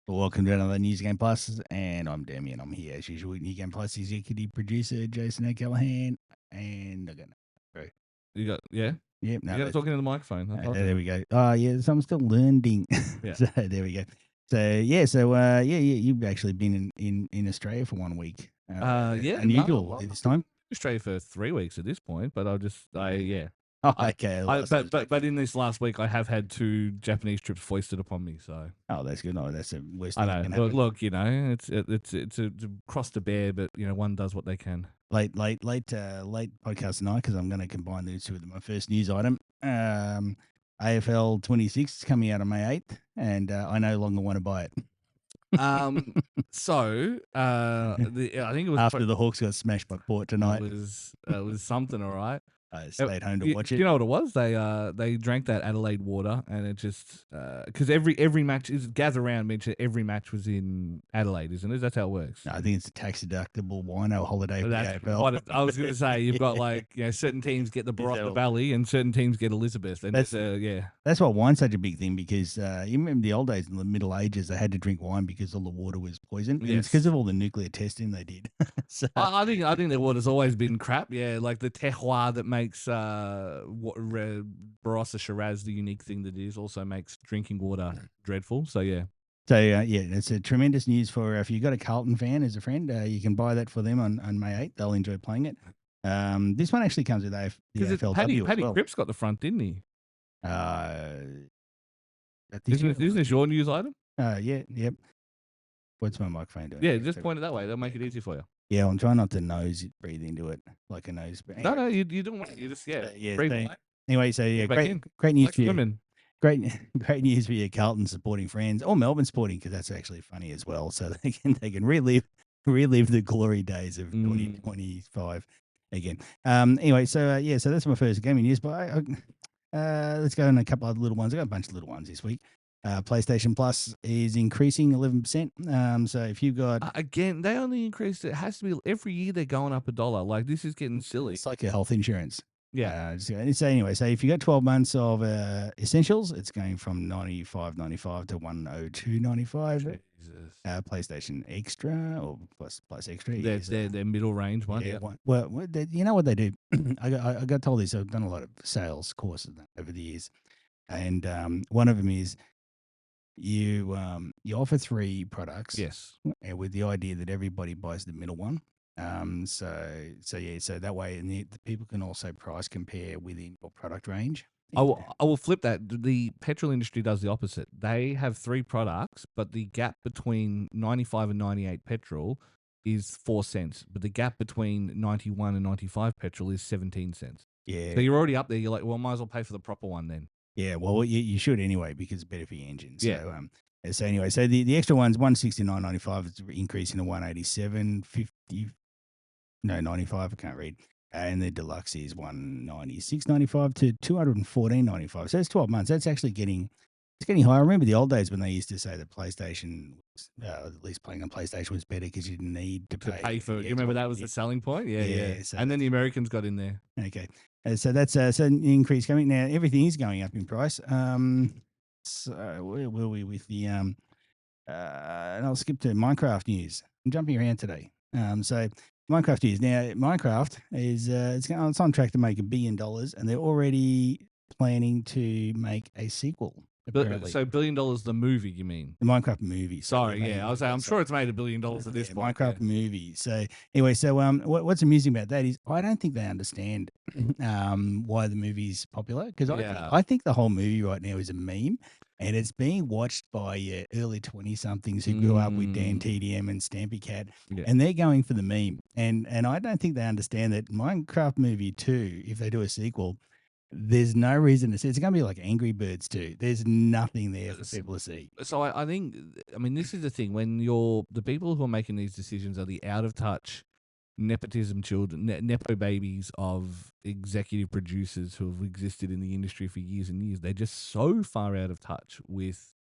Well, welcome to another News Game Plus, and I'm Damien. I'm here as usual with New Game Plus executive producer Jason O'Callaghan, and I'm gonna go. You got yeah. Yep, You no, got to talk into the microphone. I told there you. we go. Oh yeah, so I'm still learning. Yeah. So there we go. Yeah, you've actually been in Australia for 1 week. Yeah. No, Unusual well, this time. Australia for 3 weeks at this point, but yeah. Oh, I, okay. I but in this last week, I have had 2 Japanese trips foisted upon me. So Oh, that's good. No, that's the worst I thing that know. can Look, happen. look, it's a cross to bear, but one does what they can. Late podcast tonight because I'm going to combine these two with my first news item. AFL 26 is coming out on May 8th, and I no longer want to buy it. So I think it was After the Hawks got smashed by Port tonight, it was something, all right. I stayed home to watch Do it. you know what it was? They drank that Adelaide water, and it just because every match is gather around. Mention every match was in Adelaide, isn't it? That's how it works. I think it's a tax deductible wino holiday for the That's AFL. what I was going to say. You've got certain teams get the Barossa Valley, and certain teams get Elizabeth, and That's why wine's such a big thing because you remember the old days in the Middle Ages, they had to drink wine because all the water was poisoned. And it's because of all the nuclear testing they did. So, I think their water's always been crap. Yeah, like the terroir that makes Barossa Shiraz the unique thing that it is also makes drinking water dreadful. So yeah. So it's a tremendous news for if you've got a Carlton fan as a friend, you can buy that for them on May 8th. They'll enjoy playing it. This one actually comes with the AFLW Paddy as well. Cripps got the front, didn't he? Isn't this your news item? Yep. What's my microphone doing? Yeah, just point it that way. They'll make it easy for you. Yeah, I'm trying not to nose breathe into it like a nose. Anyway. No, you don't want. You just breathe away. Anyway, so yeah, great news for you. Great news for your Carlton supporting friends or Melbourne supporting because that's actually funny as well. So they can relive the glory days of 2025 again. Anyway, so that's my first gaming news. But let's go on a couple of little ones. I got a bunch of little ones this week. PlayStation Plus is increasing 11%. So if you've got again, they only increased. It has to be every year. They're going up $1. Like this is getting silly. It's like a health insurance. Yeah. So anyway, so if you got 12 months of essentials, it's going from $95.95 to $102.95. PlayStation Extra or plus Extra. Their middle range one. Yeah. Well, you know what they do? I got told this. I've done a lot of sales courses over the years, and one of them is you offer 3 products. Yes. With the idea that everybody buys the middle one. So that way the people can also price compare within your product range. I will flip that. The petrol industry does the opposite. They have 3 products, but the gap between 95 and 98 petrol is 4 cents, but the gap between 91 and 95 petrol is 17 cents. Yeah. So you're already up there. You're like, well, might as well pay for the proper one then. Yeah, well, you should anyway because it's better for your engine. So, so anyway, so the extra one's $169.95. It's increasing to $187.50. No, 95. I can't read. And the deluxe is $196.95 to $214.95. So it's 12 months. That's actually getting higher. I remember the old days when they used to say that PlayStation, at least playing on PlayStation was better because you didn't need to pay for it. You remember that was the selling point? Yeah. So and then the Americans got in there. Okay. So that's an increase coming. Now, everything is going up in price. So where were we with the and I'll skip to Minecraft news. I'm jumping around today. So Minecraft news. Now, Minecraft is it's on track to make $1 billion, and they're already planning to make a sequel. Apparently. So $1 billion the movie, you mean? The Minecraft movie. Sorry, I was saying, I'm sure it's made $1 billion at this point. Minecraft movie. So anyway, what's amusing about that is I don't think they understand why the movie's popular because I think the whole movie right now is a meme. And it's being watched by early 20-somethings who grew up with Dan TDM and Stampy Cat, and they're going for the meme. And I don't think they understand that Minecraft Movie 2, if they do a sequel, there's no reason to see. It's going to be like Angry Birds 2. There's nothing there for people to see. So I think, this is the thing. When the people who are making these decisions are the out-of-touch nepotism children, nepo babies of executive producers who have existed in the industry for years and years. They're just so far out of touch with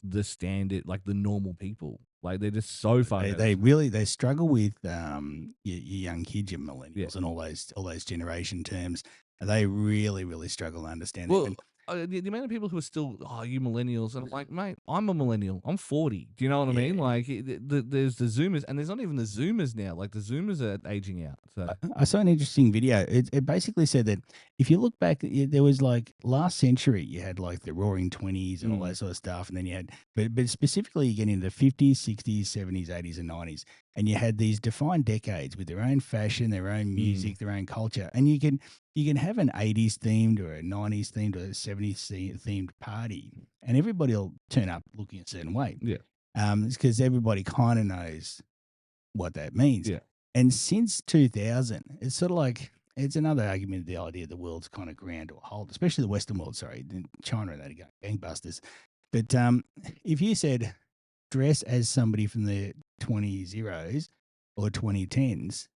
the standard, like the normal people. Like they're just so far. They struggle with your young kids, your millennials, and all those generation terms. They really struggle to understand. Well, the amount of people who are still, oh, you millennials, and I'm like, mate, I'm a millennial. I'm 40. Do you know what I mean? Yeah. Like, there's the Zoomers, and there's not even the Zoomers now. Like, the Zoomers are aging out. So I saw an interesting video. It basically said that if you look back, there was like last century, you had like the Roaring Twenties and all mm, that sort of stuff, and then you had, but specifically, you get into the 50s, 60s, 70s, 80s, and 90s, and you had these defined decades with their own fashion, their own mm, music, their own culture, and you can have an 80s themed or a 90s themed or a 70s themed party, and everybody will turn up looking a certain way. yeah, It's because everybody kind of knows what that means. yeah, And since 2000, it's sort of like it's another argument of the idea the world's kind of ground to a halt, especially the Western world. Sorry, China and that are going gangbusters. But if you said dress as somebody from the 20s or 2010s,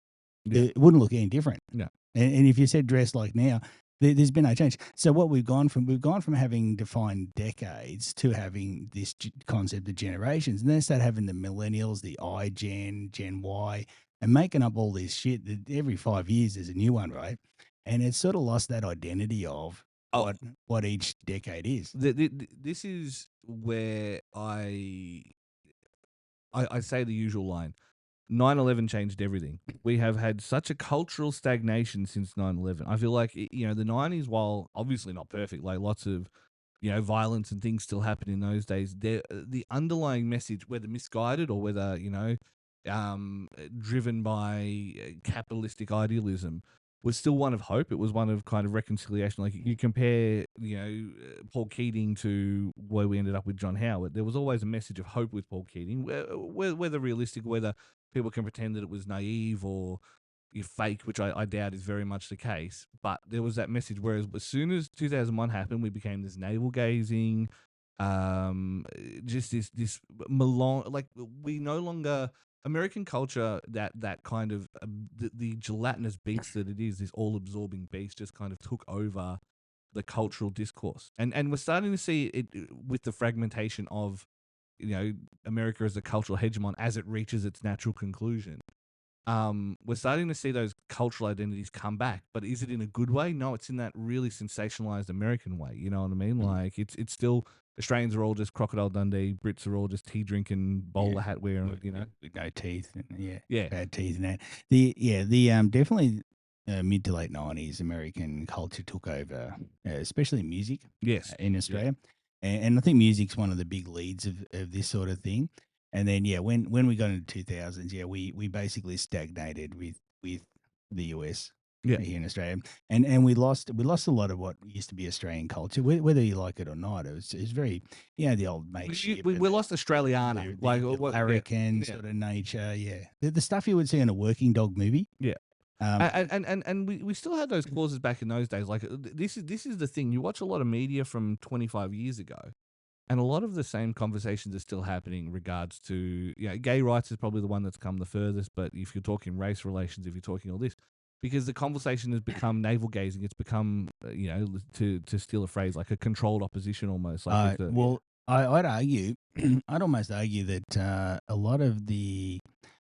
yeah, it wouldn't look any different. no, And if you said dress like now, there's been no change. So what we've gone from having defined decades to having this concept of generations, and then start having the millennials, the Gen Y, and making up all this shit that every 5 years there's a new one, right? And it's sort of lost that identity of oh, what each decade is. this is where I say the usual line. 9/11 changed everything. We have had such a cultural stagnation since 9/11. I feel like the 90s, while obviously not perfect, like lots of violence and things still happen in those days. The underlying message, whether misguided or whether driven by capitalistic idealism, was still one of hope. It was one of kind of reconciliation. Like you compare, Paul Keating to where we ended up with John Howard. There was always a message of hope with Paul Keating, whether realistic, whether people can pretend that it was naive or fake, which I doubt is very much the case. But there was that message. Whereas as soon as 2001 happened, we became this navel gazing, just this malign. Like we no longer American culture, that kind of the gelatinous beast that it is, this all absorbing beast, just kind of took over the cultural discourse, and we're starting to see it with the fragmentation of America as a cultural hegemon as it reaches its natural conclusion. We're starting to see those cultural identities come back, but is it in a good way? No, it's in that really sensationalized American way. You know what I mean? Mm. Like it's still Australians are all just Crocodile Dundee, Brits are all just tea drinking, Yeah, bowler hat wearing. with no teeth, and Yeah, bad teeth and that. Definitely mid to late 90s, American culture took over, especially music yes, in yeah, Australia, and I think music's one of the big leads of this sort of thing. And then when we got into 2000s, we basically stagnated with the US yeah. here in Australia, and we lost a lot of what used to be Australian culture, whether you like it or not. It was very the old mateship and We lost Australiana, like the what? Yeah, larrikin yeah, sort of nature, the stuff you would see in a working dog movie. yeah. Um, And we still had those clauses back in those days. Like this is the thing. You watch a lot of media from 25 years ago, and a lot of the same conversations are still happening in regards to, gay rights is probably the one that's come the furthest. But if you're talking race relations, if you're talking all this, because the conversation has become navel gazing, it's become, to steal a phrase, like a controlled opposition almost. Like it's a, well, I'd argue, I'd almost argue that a lot of the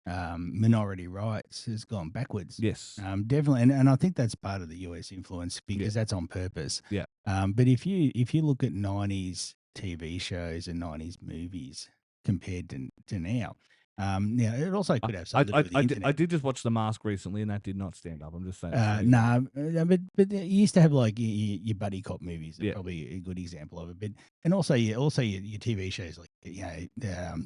minority rights has gone backwards. yes, Definitely, and I think that's part of the US influence yeah, because that's on purpose. yeah. But if you look at 90s TV shows and 90s movies compared to now, it also I, could have something to do with the I internet. did just watch The Mask recently, and that did not stand up. I'm just saying. Nah, but you used to have like your buddy cop movies. Are Yeah, probably a good example of it. But and also your TV shows like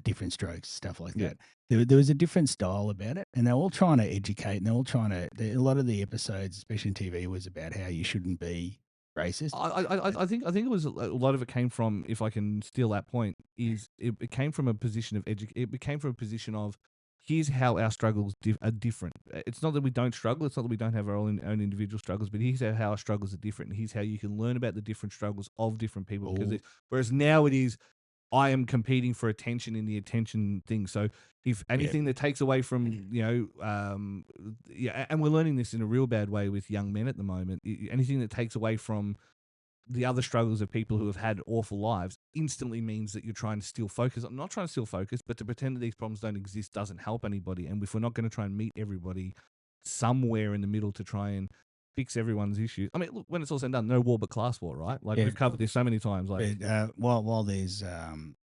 Different Strokes, stuff like yeah. that. There was a different style about it, and they're all trying to educate, and they're all trying to. A lot of the episodes, especially in TV, was about how you shouldn't be racist. I think it was a lot of it came from, if I can steal that point, is it came from a position of it came from a position of here's how our struggles are different. It's not that we don't struggle, it's not that we don't have our own individual struggles, but here's how our struggles are different. And here's how you can learn about the different struggles of different people. Because Oh, whereas now it is I am competing for attention in the attention thing. So if yeah, anything that takes away from, and we're learning this in a real bad way with young men at the moment, anything that takes away from the other struggles of people who have had awful lives instantly means that you're trying to steal focus. I'm not trying to steal focus, but to pretend that these problems don't exist doesn't help anybody. And if we're not going to try and meet everybody somewhere in the middle to try and fix everyone's issues. I mean, look, when it's all said and done, no war but class war, right? Like Yeah. we've covered this so many times. Like, But while there's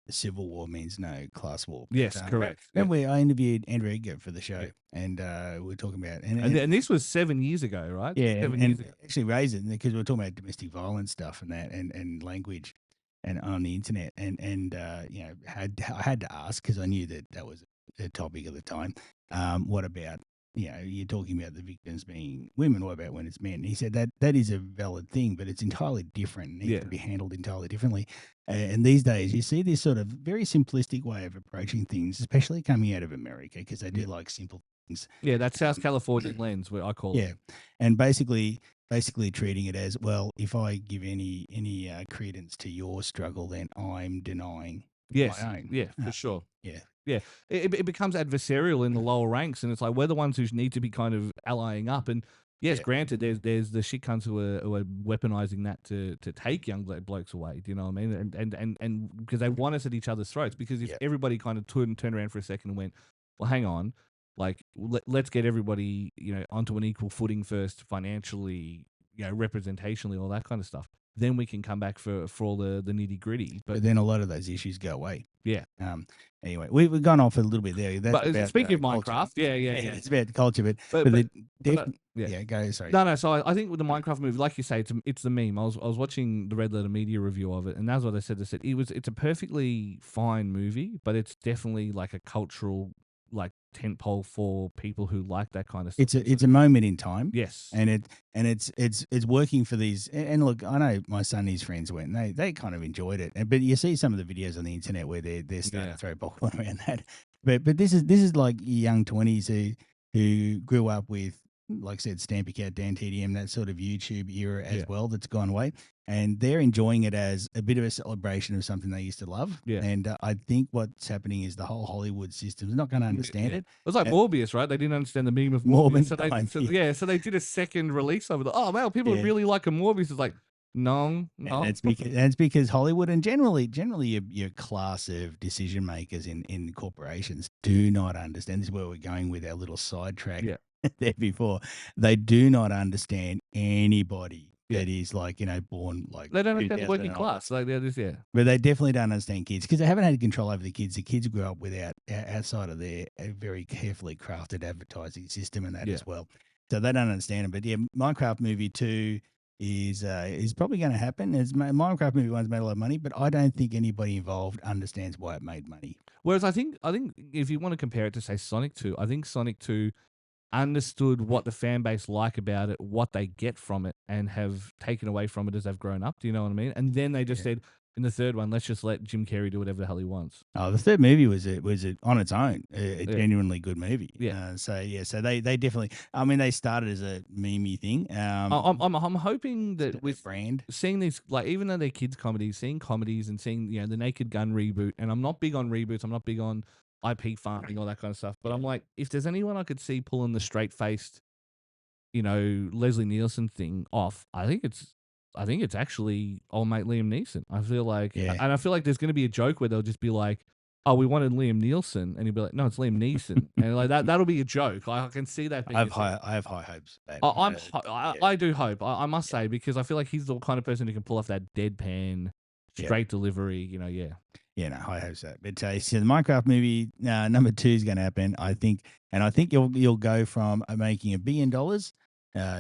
civil war means no class war. But, yes, correct. Yeah. remember, I interviewed Andrew Edgar for the show, and we were talking about And this was 7 years ago, right? yeah, 7 years ago. actually raised it because we were talking about domestic violence stuff and that, and language, and on the internet, and you know, I had to ask because I knew that was a topic at the time. What about, you know, you're talking about the victims being women? What about when it's men? He said that is a valid thing, but it's entirely different. It needs to be handled entirely differently. And these days, you see this sort of very simplistic way of approaching things, especially coming out of America, because they do like simple things. Yeah, that's South California lens, where I call it. Yeah, and basically treating it as, well, if I give any credence to your struggle, then I'm denying Yes, my own. yeah, for sure. Yeah. Yeah, it becomes adversarial in the lower ranks, and it's like we're the ones who need to be kind of allying up. And yes, Yeah. granted, there's the shit cunts who are weaponizing that to take young blokes away. Do you know what I mean? And because they want us at each other's throats. Because if everybody kind of turned around for a second and went, well, hang on, like let's get everybody, you know, onto an equal footing first, financially, you know, representationally, all that kind of stuff. Then we can come back for all the nitty gritty. But then a lot of those issues go away. Yeah. Anyway, we've gone off a little bit there. That's But about, speaking of culture. Minecraft, yeah, It's about culture, but go, sorry. No, so I think with the Minecraft movie, like you say, it's the meme. I was watching the Red Letter Media review of it, and that's what they said. They said it's a perfectly fine movie, but it's definitely like a cultural like tentpole for people who like that kind of stuff. It's a moment in time. Yes, and it's working for these. And look, I know my son and his friends went, and they kind of enjoyed it. But you see some of the videos on the internet where they're starting to throw popcorn around that. But this is like young 20s who grew up with, like I said, Stampy Cat, Dan TDM, that sort of YouTube era as well, that's gone away. And they're enjoying it as a bit of a celebration of something they used to love. Yeah. And I think what's happening is the whole Hollywood system is not going to understand it. It was like Morbius, right? They didn't understand the meme of Morbius. So they did a second release of it. Oh, wow, people really like a Morbius. It's like, no. And it's because Hollywood and generally your class of decision makers in corporations do not understand. This is where we're going with our little sidetrack there before. They do not understand anybody that is, like, you know, born like, they don't understand the working class. Like they're just but they definitely don't understand kids because they haven't had control over the kids. The kids grew up without outside of their very carefully crafted advertising system and that as well. So they don't understand it. But yeah, Minecraft movie 2 is probably going to happen. Minecraft movie 1's made a lot of money, but I don't think anybody involved understands why it made money. Whereas I think if you want to compare it to, say, Sonic 2, I think Sonic 2 understood what the fan base like about it, what they get from it, and have taken away from it as they've grown up. Do you know what I mean? And then they just said, in the third one, let's just let Jim Carrey do whatever the hell he wants. Oh, the third movie was on its own a genuinely good movie. Yeah. So they definitely. I mean, they started as a memey thing. I'm hoping that with brand seeing these, like, even though they're kids comedies, seeing comedies and seeing, you know, the Naked Gun reboot, and I'm not big on reboots. I'm not big on IP farming, all that kind of stuff. But I'm like, if there's anyone I could see pulling the straight-faced, you know, Leslie Nielsen thing off, I think it's actually old mate Liam Neeson. I feel like, and I feel like there's going to be a joke where they'll just be like, "Oh, we wanted Liam Nielsen," and he'll be like, "No, it's Liam Neeson," and like that'll be a joke. Like, I can see that. I have high hopes. I do hope. I must say, because I feel like he's the kind of person who can pull off that deadpan, straight delivery. You know, Yeah, no, I hope so. But so the Minecraft movie number 2 is going to happen, I think, and I think you'll go from making $1 billion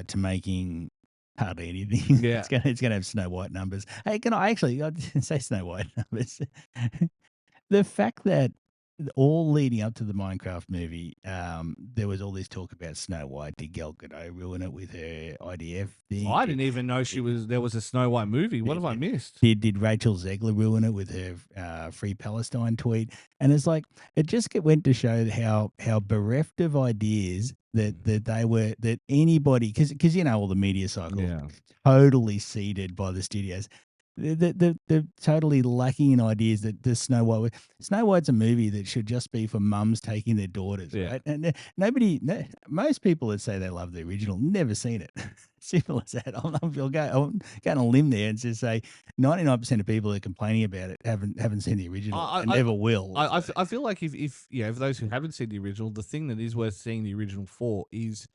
to making hardly anything. Yeah, it's gonna have Snow White numbers. Hey, can I actually say Snow White numbers? The fact that all leading up to the Minecraft movie, there was all this talk about Snow White. Did Gal Gadot ruin it with her IDF thing? I didn't even know there was a Snow White movie. What have I missed? Did Rachel Zegler ruin it with her Free Palestine tweet? And it's like, it just went to show how bereft of ideas that they were, that anybody, because you know all the media cycle totally seeded by the studios. They're totally lacking in ideas that the Snow White's a movie that should just be for mums taking their daughters, right? And most people that say they love the original never seen it. Simple as that. I'm going on a limb there and just say 99% of people that are complaining about it haven't seen the original and never will. I feel like if for those who haven't seen the original, the thing that is worth seeing the original for is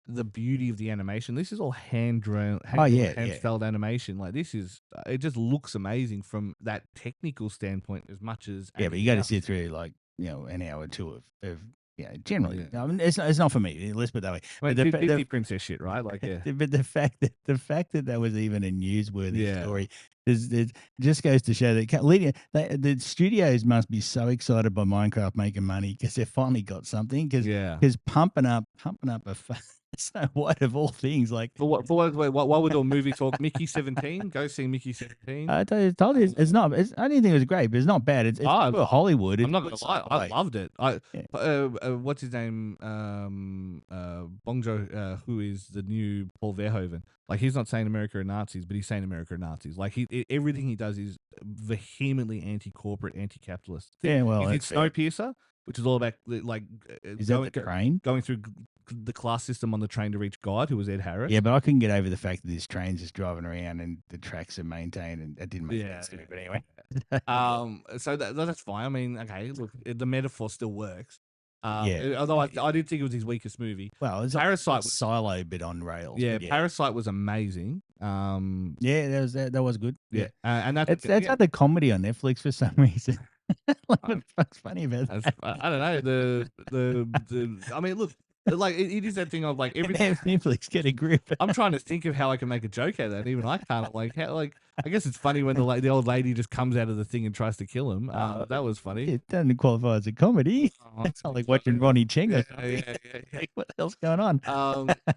the beauty of the animation. This is all hand drawn, Oh yeah, hand yeah. styled animation. Like this is, it just looks amazing from that technical standpoint as much as Yeah, but you anything got to else. sit through like an hour or two of generally. Yeah. I mean, it's not for me. Let's put it that way. I mean, But Disney princess shit, right? Like, yeah, but the fact that that was even a newsworthy Yeah. story is just goes to show that the studios must be so excited by Minecraft making money because they finally got something. yeah. Because pumping up a so what of all things like For what would a movie talk? Mickey 17? Go see Mickey 17. I told you it's not. I didn't think it was great, but it's not bad. It's for Hollywood. I'm not gonna lie, I loved it. Yeah. What's his name? Bong Joon, who is the new Paul Verhoeven. Like he's not saying America are Nazis, but he's saying America are Nazis. Like everything he does is vehemently anti-corporate, anti-capitalist. Yeah, well, he did that's fair. Snowpiercer, which is all about like Is that the train? going through the class system on the train to reach God, who was Ed Harris. Yeah, but I couldn't get over the fact that this train's just driving around and the tracks are maintained, and that didn't make sense to me. But anyway, so that's fine. I mean, okay, look, the metaphor still works. Yeah. Although I did think it was his weakest movie. well, it's Parasite a silo bit on rails. Yeah, but Parasite was amazing. yeah, that was good. Yeah, and that's That's had the comedy on Netflix for some reason. Like, what the fuck's funny about that? I don't know the. I mean, look, like it is that thing of like every. Netflix, get a grip. I'm trying to think of how I can make a joke out of that. Even I can't. Like how like I guess it's funny when the old lady just comes out of the thing and tries to kill him. That was funny. It doesn't qualify as a comedy. It's not like watching Ronnie Cheng or something. Yeah. What the hell's going on?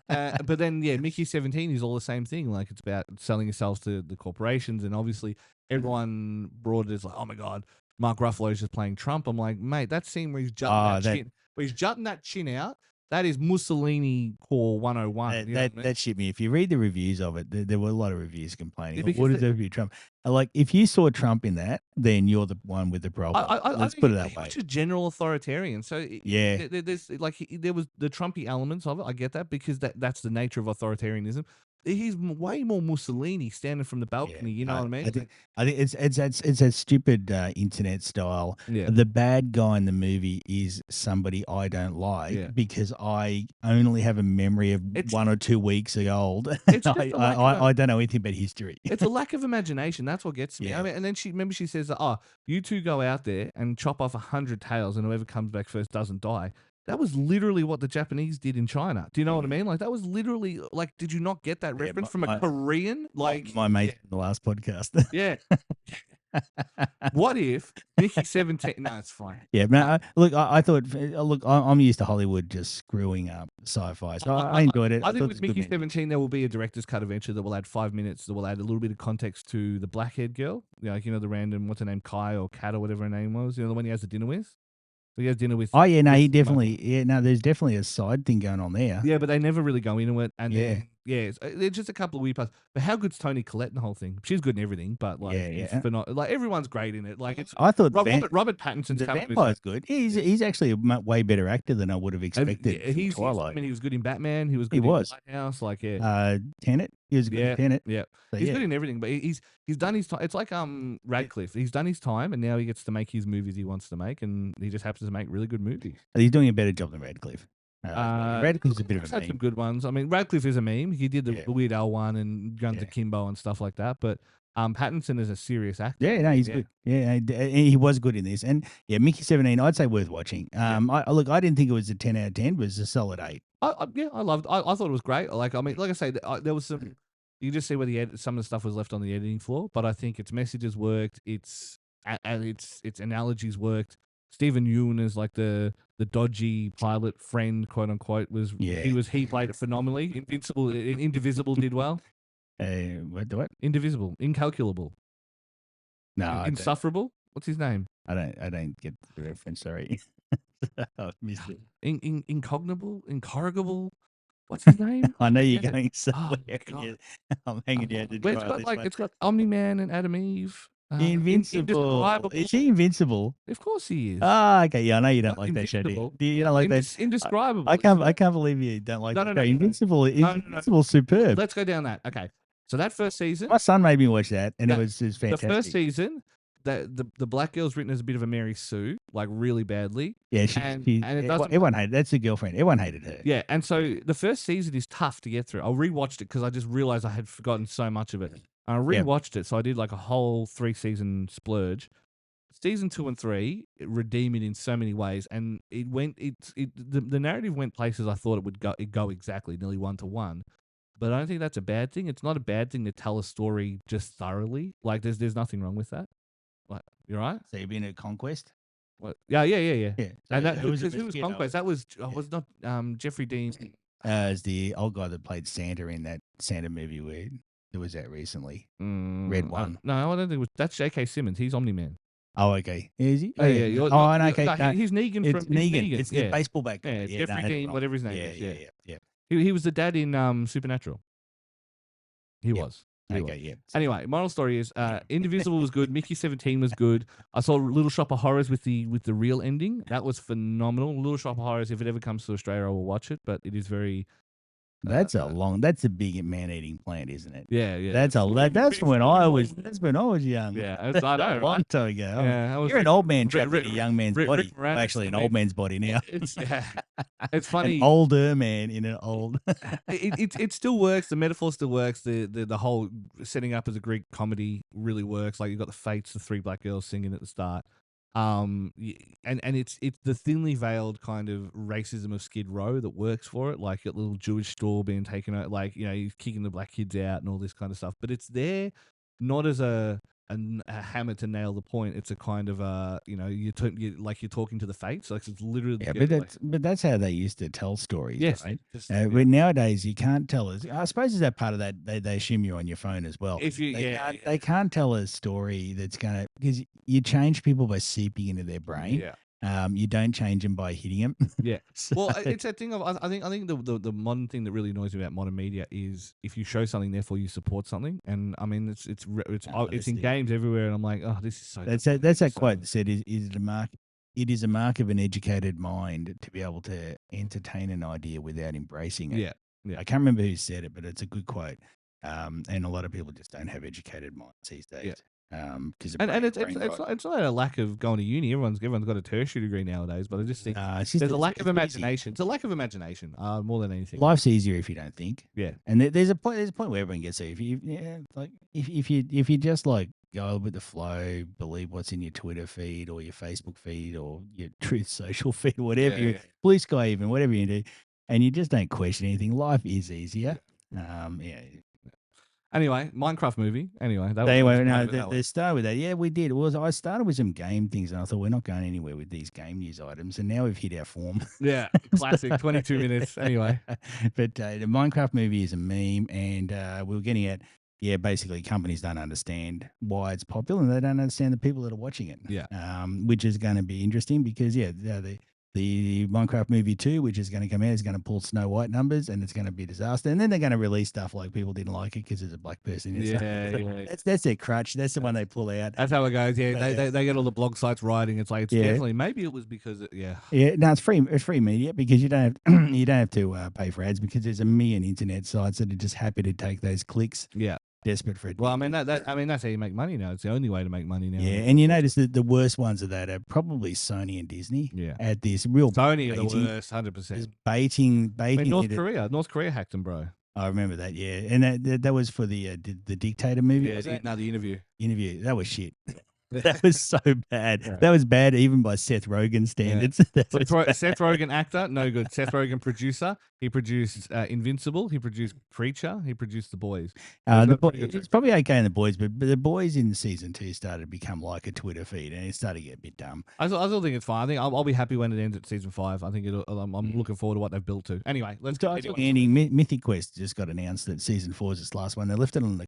But then yeah, Mickey 17 is all the same thing. Like it's about selling yourselves to the corporations, and obviously everyone brought it as like, oh my god, Mark Ruffalo's just playing Trump. I'm like, mate, that scene where he's jutting that chin out. That is Mussolini core 101. That shit me. If you read the reviews of it, there were a lot of reviews complaining. Yeah, What is it for Trump? Like, if you saw Trump in that, then you're the one with the problem. Let's put it that way. He's a general authoritarian. So yeah, there's like there was the Trumpy elements of it. I get that because that's the nature of authoritarianism. He's way more Mussolini standing from the balcony. You know what I mean? I think it's a stupid internet style. Yeah. The bad guy in the movie is somebody I don't like because I only have a memory of 1 or 2 weeks old. I don't know anything about history. It's a lack of imagination. That's what gets me. Yeah. I mean, and then she says, "Oh, you two go out there and chop off 100 tails, and whoever comes back first doesn't die." That was literally what the Japanese did in China. Do you know what I mean? Like that was literally like, did you not get that reference from a Korean? Like my mate in the last podcast. Yeah. What if Mickey 17? No, it's fine. Yeah, no, look, I thought, look, I'm used to Hollywood just screwing up sci-fi, so I enjoyed it. I think with Mickey 17, there will be a director's cut eventually that will add 5 minutes, that will add a little bit of context to the black-haired girl. Like, the random, what's her name, Kai or Kat or whatever her name was, the one he has the dinner with. So he has dinner with. Oh yeah, no, he definitely. There's definitely a side thing going on there. Yeah, but they never really go into it, and there's just a couple of weird parts. But how good's Toni Collette in the whole thing? She's good in everything, but like, like everyone's great in it. Like it's. I thought Robert Pattinson's the vampire's good. He's actually a way better actor than I would have expected. Twilight. I mean, he was good in Batman. He was good in Lighthouse. Like Tenet. He was good in Tenet. Yeah, so, he's good in everything. But he's done his time. It's like Radcliffe. He's done his time, and now he gets to make his movies he wants to make, and he just happens to make really good movies. He's doing a better job than Radcliffe. Radcliffe's a bit of a meme. Had some good ones. I mean, Radcliffe is a meme. He did the Weird Al one and Guns Akimbo and stuff like that. But Pattinson is a serious actor. Yeah, no, he's good. Yeah, he was good in this. And Mickey 17, I'd say worth watching. I didn't think it was a 10 out of 10, but it was a solid 8. I loved. I thought it was great. Like I say, there was some. You can just see where some of the stuff was left on the editing floor, but I think its messages worked. Its analogies worked. Stephen Yeun is like the dodgy pilot friend, quote unquote. He played it phenomenally. Indivisible did well. What? Indivisible, incalculable. No, insufferable. What's his name? I don't get the reference. Sorry, I missed it. Incorrigible. What's his name? I know you're going somewhere. I'm hanging you out to dry. It's got Omni-Man and Adam Eve. Invincible. Is he invincible? Of course he is. Okay. Yeah, I know you don't like that show. Do you don't like that? Indescribable. I can't believe you don't like that show. Invincible. Invincible, superb. Let's go down that. Okay. So that first season, my son made me watch that, and it was fantastic. The first season, the black girl's written as a bit of a Mary Sue, like really badly. Yeah, and it doesn't. everyone hated. That's the girlfriend. Everyone hated her. Yeah, and so the first season is tough to get through. I rewatched it because I just realized I had forgotten so much of it. And I rewatched it, so I did like a whole 3-season splurge. Season 2 and 3 redeem it in so many ways, and the narrative went places I thought it would go exactly, nearly 1-to-1. But I don't think that's a bad thing. It's not a bad thing to tell a story just thoroughly. Like there's nothing wrong with that. Like, you're right. So you've been at Conquest. What? Yeah. Yeah. And So who was Conquest? That was not Jeffrey Dean. As the old guy that played Santa in that Santa movie where there was that recently. Red one. No, I don't think it was. That's J.K. Simmons. He's Omni-Man. Oh, okay. Is he? Oh, yeah. Okay. No, he's Negan It's from Negan. It's the baseball back. Yeah, it's Jeffrey Dean, whatever his name is. Yeah. He was the dad in Supernatural. He was. Okay, yeah. Anyway, moral story is Indivisible was good. Mickey 17 was good. I saw Little Shop of Horrors with the real ending. That was phenomenal. Little Shop of Horrors, if it ever comes to Australia, I will watch it, but it is very... That's a big man-eating plant, isn't it? Yeah. That's when I was young. Yeah, I know, a long time ago. Yeah, you're an old man trapped in a young man's body. Actually, an old man's body now. It's funny. An older man in an old. it still works. The metaphor still works. The whole setting up as a Greek comedy really works. Like you've got the Fates, the 3 black girls singing at the start. And it's the thinly veiled kind of racism of Skid Row that works for it, like a little Jewish store being taken out, like he's kicking the black kids out and all this kind of stuff. But it's there not as a hammer to nail the point. It's a kind of you're talking to the Fates, like it's literally. Yeah, but that's how they used to tell stories. Yes, right? But nowadays you can't tell us. I suppose is that part of that they assume you're on your phone as well. They can't tell a story that's gonna, because you change people by seeping into their brain. Yeah. You don't change them by hitting them. Yeah. Well, it's that thing of I think the modern thing that really annoys me about modern media is if you show something, therefore you support something. And I mean, it's in games everywhere, and I'm like, oh, this is so. That's that quote that said, "Is it a mark? It is a mark of an educated mind to be able to entertain an idea without embracing it." Yeah. I can't remember who said it, but it's a good quote. And a lot of people just don't have educated minds these days. Yeah. Because it's not a lack of going to uni. Everyone's got a tertiary degree nowadays, but I just think there's a lack of imagination. It's a lack of imagination more than anything. Life's easier if you don't think. Yeah, and there's a point where everyone gets there. If you just like go with the flow, believe what's in your Twitter feed or your Facebook feed or your Truth Social feed, whatever Blue Sky, even whatever you do, and you just don't question anything, life is easier. Anyway, Minecraft movie. They started with that. Yeah, we did. I started with some game things, and I thought we're not going anywhere with these game news items, and now we've hit our form. Yeah, classic. 22 minutes. Anyway, but the Minecraft movie is a meme, and we were getting at basically companies don't understand why it's popular, and they don't understand the people that are watching it. Yeah. Which is going to be interesting because the Minecraft movie 2, which is going to come out, is going to pull Snow White numbers, and it's going to be a disaster. And then they're going to release stuff like people didn't like it because there's a black person in it. That's their crutch. That's the one they pull out. That's how it goes. Yeah, they get all the blog sites writing. It's like definitely maybe it was because no, it's free. It's free media because you don't have to pay for ads because there's a million internet sites that are just happy to take those clicks. Yeah. Desperate for it. Well, I mean that's how you make money now. It's the only way to make money now. Yeah, and you notice that the worst ones of that are probably Sony and Disney. Yeah, at this real Sony are the worst, 100%. Baiting. I mean, North Korea hacked them, bro. I remember that. Yeah, and that was for the Dictator movie. Yeah, the interview. That was shit. That was so bad. Yeah. That was bad even by Seth Rogen standards. Yeah. Seth Rogen actor, no good. Seth Rogen producer. He produced Invincible. He produced Preacher. He produced The Boys. It's probably okay in The Boys, but The Boys in season 2 started to become like a Twitter feed, and it started to get a bit dumb. I still think it's fine. I think I'll be happy when it ends at season 5. I think I'm looking forward to what they've built to. Anyway, let's go. Mythic Quest just got announced that season 4 is its last one. They left it on a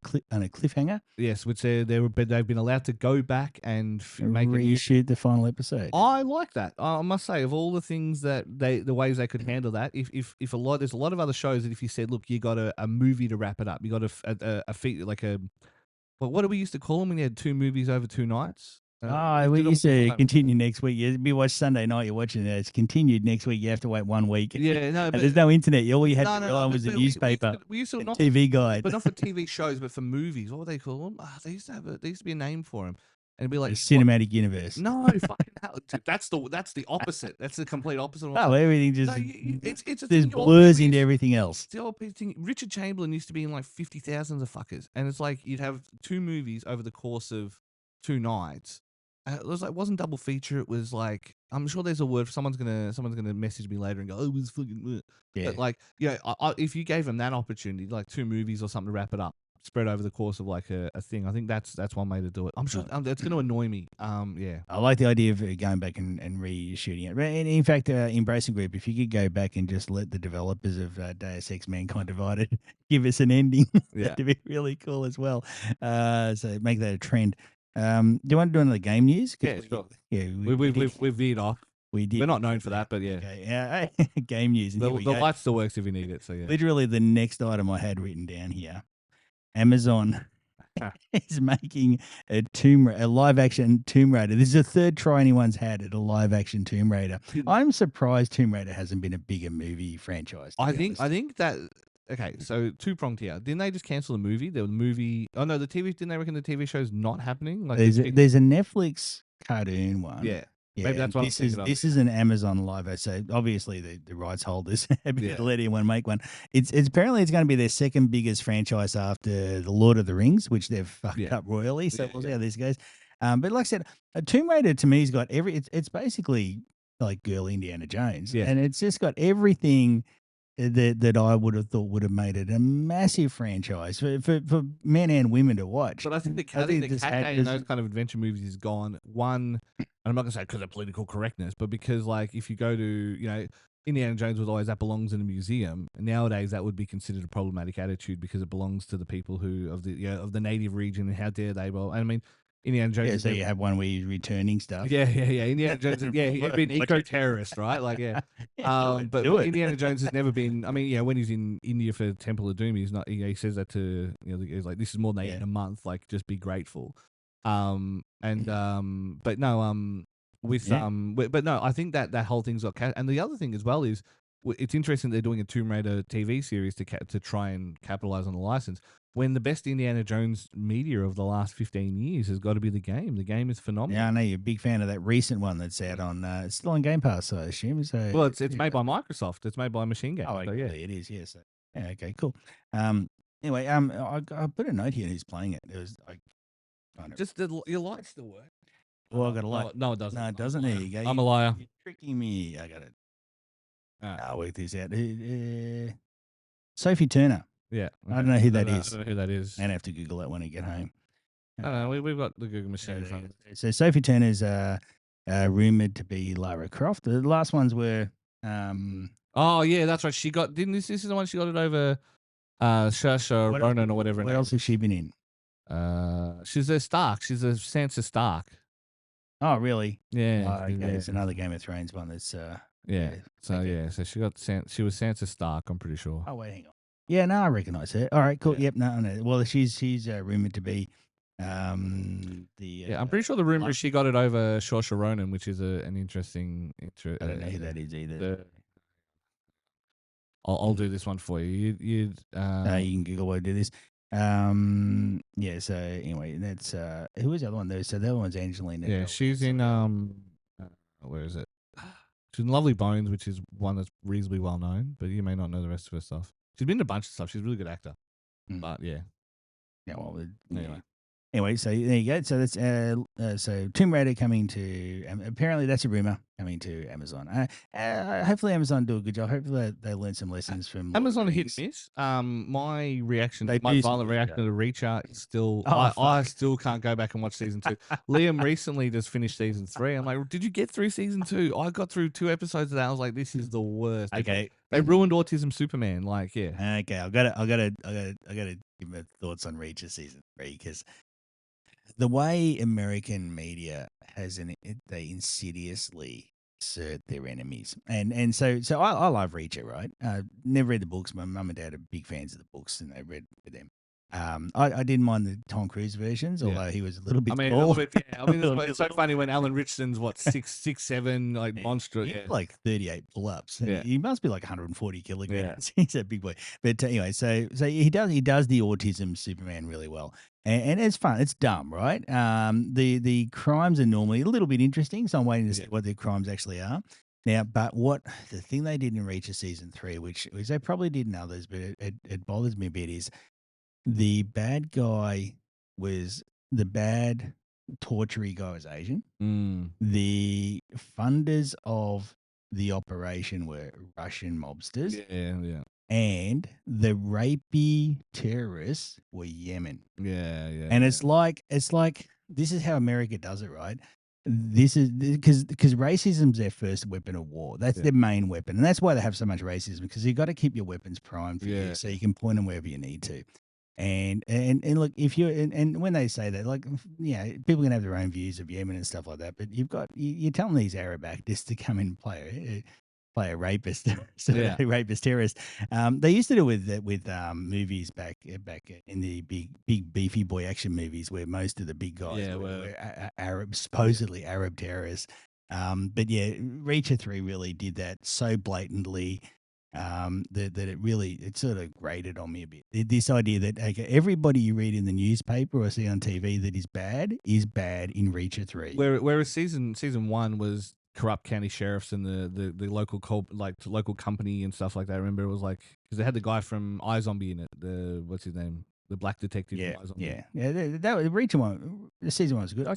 cliffhanger. Yes, which they've been allowed to go back and make reshoot the final episode. I like that. I must say, of all the things that the ways they could handle that, there's a lot of other shows that if you said, look, you got a movie to wrap it up, you got a feat like what do we used to call them when you had 2 movies over 2 nights? We used to continue next week. You watch Sunday night, you're watching it. It's continued next week. You have to wait 1 week. Yeah, no, but there's no internet. All you had to rely on was the newspaper. We used to not TV guide, but not for TV shows, but for movies. What were they call them? They used to be a name for them. and be A like, cinematic universe. no, fucking hell. That's the opposite. That's the complete opposite. Of Oh, everything no, just it's a there's thing. blurs into everything else. It's the old thing. Richard Chamberlain used to be in like 50,000 of fuckers, and it's like you'd have 2 movies over the course of 2 nights. It was like it wasn't double feature. It was like I'm sure there's a word. Someone's gonna message me later and go, "Oh, it was fucking." Yeah. But like, yeah, if you gave them that opportunity, like 2 movies or something to wrap it up, spread over the course of like a thing, I think that's one way to do it. I'm sure that's going to annoy me. Yeah. I like the idea of going back and reshooting it. And in fact, Embracing Group, if you could go back and just let the developers of Deus Ex Mankind Divided give us an ending, Yeah. that'd be really cool as well. So make that a trend. Do you want to do another game news? Yeah, sure. Yeah, We've veered off. we did. We're not known for that, but yeah. Okay, yeah, game news. And The here we the go. light still works if you need it. So yeah. Literally the next item I had written down here. Amazon is making a live action Tomb Raider. This is the third try anyone's had at a live action Tomb Raider. I'm surprised Tomb Raider hasn't been a bigger movie franchise. I think that okay, so 2-pronged here. Didn't they just cancel the movie? The movie. Oh no, the TV. Didn't they reckon the TV show's not happening? Like there's a Netflix cartoon one. Yeah. Yeah, Maybe that's what this is an Amazon live. So obviously the rights holders have Yeah. to let anyone make one. It's apparently it's going to be their second biggest franchise after the Lord of the Rings, which they've fucked up royally. So we'll see how this goes. But like I said, Tomb Raider to me has got it's basically like girl Indiana Jones, Yeah. and it's just got everything that I would have thought would have made it a massive franchise for men and women to watch. But I think the cat in those kind of adventure movies is gone. One, and I'm not gonna say because of political correctness, but because like if you go to Indiana Jones was always that belongs in a museum. Nowadays that would be considered a problematic attitude because it belongs to the people who of the native region and how dare they? Well, I mean. Indiana Jones. Yeah, so you have one where you're returning stuff. Yeah. Indiana Jones. Yeah, he'd been eco-terrorist, right? Like, yeah. But Indiana Jones has never been. I mean, yeah, when he's in India for Temple of Doom, he's not. He says that to he's like, this is more than 8 in a month. Like, just be grateful. But no, but no, I think that whole thing's got. And the other thing as well is, it's interesting they're doing a Tomb Raider TV series to try and capitalize on the license. When the best Indiana Jones media of the last 15 years has got to be the game. The game is phenomenal. Yeah, I know you're a big fan of that recent one that's out on. It's still on Game Pass, I assume. So well, it's made by Microsoft. It's made by Machine Games. Oh, so, yeah, it is. Yes. Yeah. Okay. Cool. Anyway, I put a note here who's playing it. It was just your light still work. Well, I got a light. No, it doesn't. No, it doesn't. There you go. I'm a liar. You're tricking me. I got it. I'll work this out. Sophie Turner. Yeah. I don't know who that is. I don't know who that is. And I have to Google that when I get home. I don't know. We've got the Google machine in front of us. So Sophie Turner's rumored to be Lara Croft. The last ones were. Oh yeah, that's right. She got this is the one she got it over Saoirse Ronan or whatever. What else has she been in? She's a Stark. She's a Sansa Stark. Oh really? Yeah. Okay. It's another Game of Thrones one that's yeah. So okay. So she was Sansa Stark, I'm pretty sure. Oh wait, hang on. Yeah, no, I recognise her. All right, cool. Yeah. Yep, no. Well, she's rumored to be I'm pretty sure the rumor is she got it over Saoirse Ronan, which is an interesting. I don't know who that is either. I'll do this one for you. You can Google while I do this. Yeah. So anyway, that's who was the other one though? So the other one's Angelina. Yeah, she's in where is it? She's in Lovely Bones, which is one that's reasonably well known, but you may not know the rest of her stuff. She's been in a bunch of stuff. She's a really good actor. But yeah. Yeah. Well, Anyway, so there you go. So that's so Tomb Raider coming to apparently that's a rumor coming to Amazon. Hopefully Amazon do a good job. Hopefully they learn some lessons from Amazon hit and miss. My violent reaction to Reacher is still I still can't go back and watch season 2. Liam recently just finished season 3. I'm like, did you get through season 2? I got through 2 episodes of that. I was like, this is the worst. Okay. They ruined Autism Superman. Like, yeah. Okay, I gotta give my thoughts on Reacher season 3 because the way American media they insidiously assert their enemies, and so I love Reacher, right? Never read the books. My mum and dad are big fans of the books, and they read them. I didn't mind the Tom Cruise versions, although he was a little bit I mean, tall. a little bit, yeah. I mean, it's so funny when Alan Richardson's what 6'7", like monster. He's Yeah, like 38 pull-ups. And Yeah. he must be like 140 kilograms. He's a big boy. But anyway, so he does the autism Superman really well, and it's fun. It's dumb, right? The crimes are normally a little bit interesting, so I'm waiting to see what the crimes actually are. Now, but the thing they did in Reach of season 3, which they probably did in others, but it bothers me a bit, is the bad guy was the bad tortury guy was Asian. The funders of the operation were Russian mobsters. Yeah. And the rapey terrorists were Yemen. Yeah. And it's like this is how America does it, right? This is because racism's their first weapon of war. That's their main weapon, and that's why they have so much racism, because you've got to keep your weapons primed for you, so you can point them wherever you need to. And look, if you and when they say that, like, people can have their own views of Yemen and stuff like that, but you're telling these Arab actors to come in and play a rapist, rapist terrorist. They used to do it with movies back in the big beefy boy action movies, where most of the big guys were Arab, supposedly Arab terrorists. But yeah, Reacher 3 really did that so blatantly. That it sort of grated on me a bit. This idea that everybody you read in the newspaper or see on TV that is bad in Reacher 3. Whereas season 1 was corrupt county sheriffs and the local local company and stuff like that. I remember it was like, because they had the guy from iZombie in it. What's his name? The black detective. Yeah. That was Reacher 1. The season 1 was good. I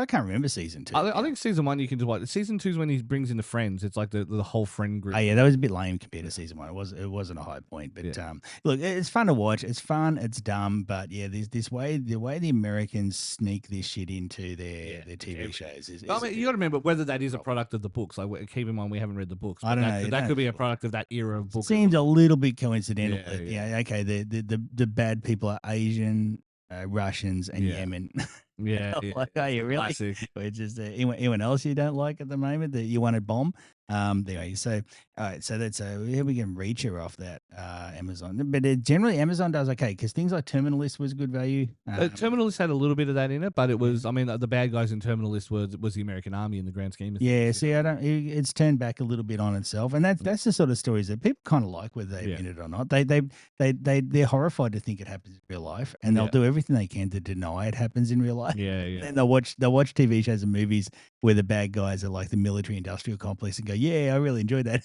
can't remember season 2. I think season 1 you can do what. Season 2 is when he brings in the friends. It's like the whole friend group. Oh yeah, that was a bit lame compared to season 1. It wasn't a high point, but look, it's fun to watch. It's fun. It's dumb, but yeah, the way the Americans sneak this shit into their TV shows is. I mean, you got to remember whether that is a product of the books. Like, keep in mind we haven't read the books. I don't know. That could be a product of that era of books. Seems a little bit coincidental. Okay. The bad people are Asian, Russians, and Yemen. Like, are you really? Classic. It's just anyone else you don't like at the moment that you want to bomb. Anyway, so all right, so that's here we can reach her off that Amazon, but generally Amazon does okay, because things like Terminal List was good value. Terminal List had a little bit of that in it, but it was, I mean, the bad guys in Terminal List was the American Army in the grand scheme of things. Yeah, see, it's turned back a little bit on itself, and that's the sort of stories that people kind of like, whether they admit it or not. They're horrified to think it happens in real life, and they'll do everything they can to deny it happens in real life. And they'll watch TV shows and movies where the bad guys are like the military industrial complex and go, yeah, I really enjoyed that.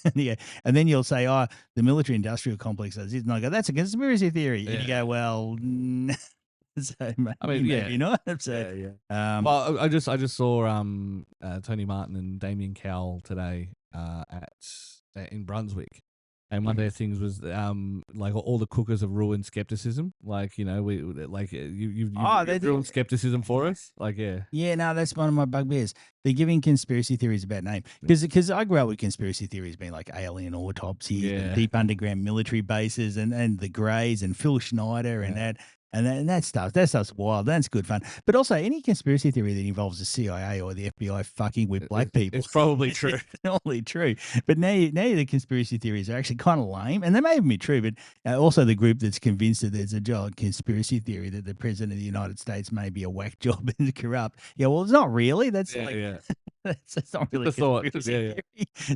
And then you'll say, oh, the military industrial complex does it. And I go, that's a conspiracy theory. And you go, well, so maybe not. So, well, I just saw Tony Martin and Damien Cowell today in Brunswick. And one of their things was like all the cookers have ruined skepticism. Like, you've ruined skepticism for us. Like, no, that's one of my bugbears. They're giving conspiracy theories a bad name, because I grew up with conspiracy theories being like alien autopsies, and deep underground military bases, and the Greys and Phil Schneider and that. And that stuff's wild. That's good fun. But also, any conspiracy theory that involves the CIA or the FBI fucking with black people, it's probably true. It's probably true. But now the conspiracy theories are actually kind of lame, and they may even be true. But also the group that's convinced that there's a conspiracy theory that the president of the United States may be a whack job and corrupt. Yeah, well, it's not really. That's that's not really a conspiracy theory.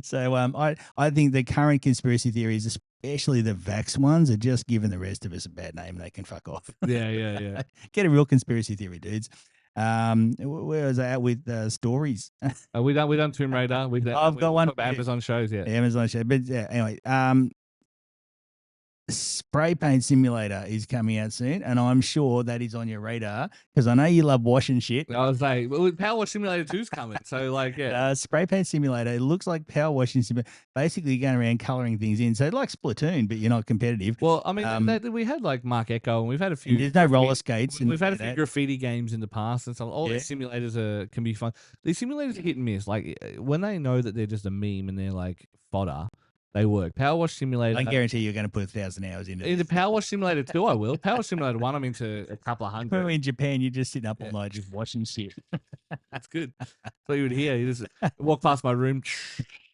So I think the current conspiracy theories, especially the vax ones, are just giving the rest of us a bad name. They can fuck off. Get a real conspiracy theory, dudes. Where was I at with stories? We done Tomb Raider. I've got one about Amazon shows. Amazon show. But anyway, Spray Paint Simulator is coming out soon, and I'm sure that is on your radar, because I know you love washing shit. I was like, well, Power Wash Simulator 2's coming, so like, Spray Paint Simulator, it looks like Power Washing Simulator. Basically, you're going around colouring things in, so like Splatoon, but you're not competitive. Well, I mean, we had like Mark Echo, and we've had a few. There's no roller skates. We've had a few graffiti games in the past, and so all these simulators can be fun. These simulators are hit and miss. Like, when they know that they're just a meme and they're like fodder, they work. Power Wash Simulator. I guarantee you're going to put 1,000 hours into it. In the Power Wash Simulator 2, I will. Power Wash Simulator 1, I'm into a couple of hundred. When we're in Japan, you're just sitting up all night just washing shit. That's good. That's what you would hear. You just walk past my room.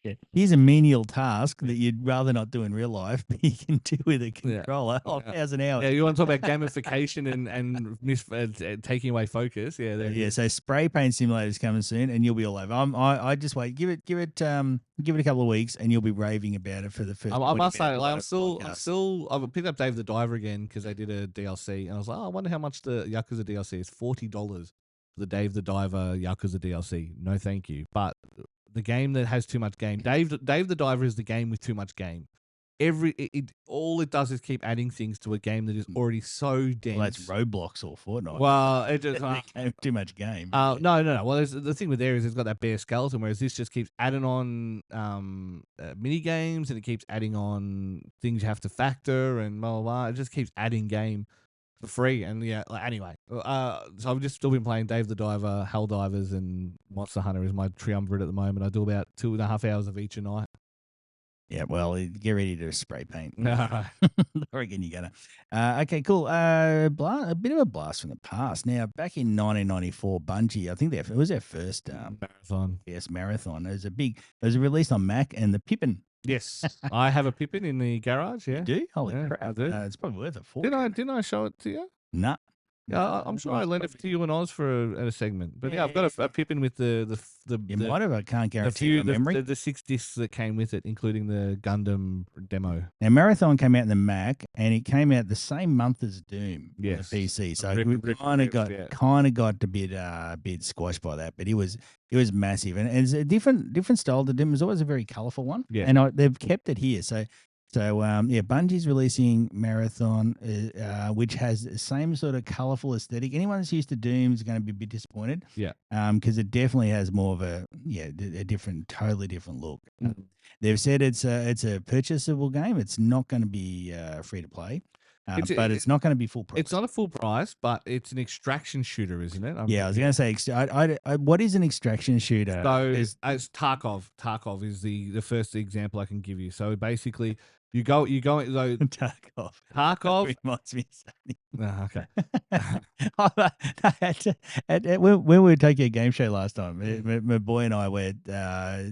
Yeah. Here's a menial task that you'd rather not do in real life, but you can do with a controller. Oh, Yeah. 1,000 hours. Yeah, you want to talk about gamification and taking away focus? Yeah, there it Yeah, is. so spray paint simulator's coming soon, and you'll be all over. I just wait. Give it a couple of weeks, and you'll be raving about it for the first. I 20 must say, minutes like, of the podcast. I've picked up Dave the Diver again because they did a DLC, and I was like, oh, I wonder how much the Yakuza DLC is. $40 for the Dave the Diver Yakuza DLC. No, thank you. But the game that has too much game, Dave the Diver is the game with too much game. All it does is keep adding things to a game that is already so dense. Well, that's Roblox or Fortnite. Well, it just too much game. no. Well, the thing with there is it's got that bare skeleton, whereas this just keeps adding on mini games, and it keeps adding on things you have to factor, and blah blah blah. It just keeps adding game for free, and yeah. Anyway, so I've just still been playing Dave the Diver, Hell Divers, and Monster Hunter is my triumvirate at the moment. I do about 2.5 hours of each a night. Yeah, well, get ready to spray paint. No. I reckon you're gonna. Okay, cool. A bit of a blast from the past. Now, back in 1994, Bungie, I think it was their first marathon. Yes, marathon. It was released on Mac and the Pippin. Yes, I have a Pippin in the garage. Yeah, you do? Holy crap! I do. It's probably worth a fortune. Didn't I show it to you? Nah. Yeah, I'm sure I lent it to you and Oz for a segment. But yeah, I've got a Pippin with the you might have. I can't guarantee your memory. The 6 discs that came with it, including the Gundam demo. Now, Marathon came out in the Mac, and it came out the same month as Doom. Yes, on the PC. So we kind of got a bit squashed by that, but it was massive, and it's a different style to Doom. It was always a very colourful one, and they've kept it here. So Bungie's releasing Marathon, which has the same sort of colourful aesthetic. Anyone that's used to Doom is going to be a bit disappointed. Yeah. Because it definitely has more of a totally different look. They've said it's a purchasable game. It's not going to be free to play. But it's not going to be full price. It's not a full price, but it's an extraction shooter, isn't it? I was going to say, what is an extraction shooter? So it's Tarkov. Tarkov is the first example I can give you. So basically, you go so Tarkov reminds me of something. Okay. When we were taking a game show last time, my boy and I went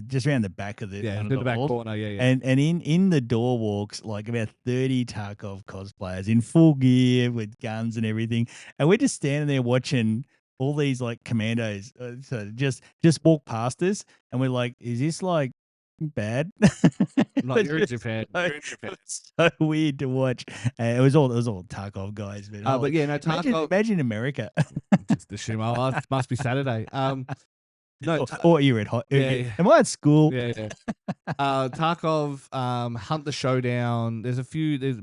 just around the back of the the back corner, and in the door walks like about 30 Tarkov cosplayers in full gear with guns and everything, and we're just standing there watching all these like commandos so just walk past us, and we're like, is this like bad? You're in Japan. It's so weird to watch. It was all Tarkov guys. But yeah, no, Tarkov. Imagine America. Just assume, it must be Saturday. No, or you're at hot. Yeah. Am I at school? Yeah. Tarkov, Hunt the Showdown. There's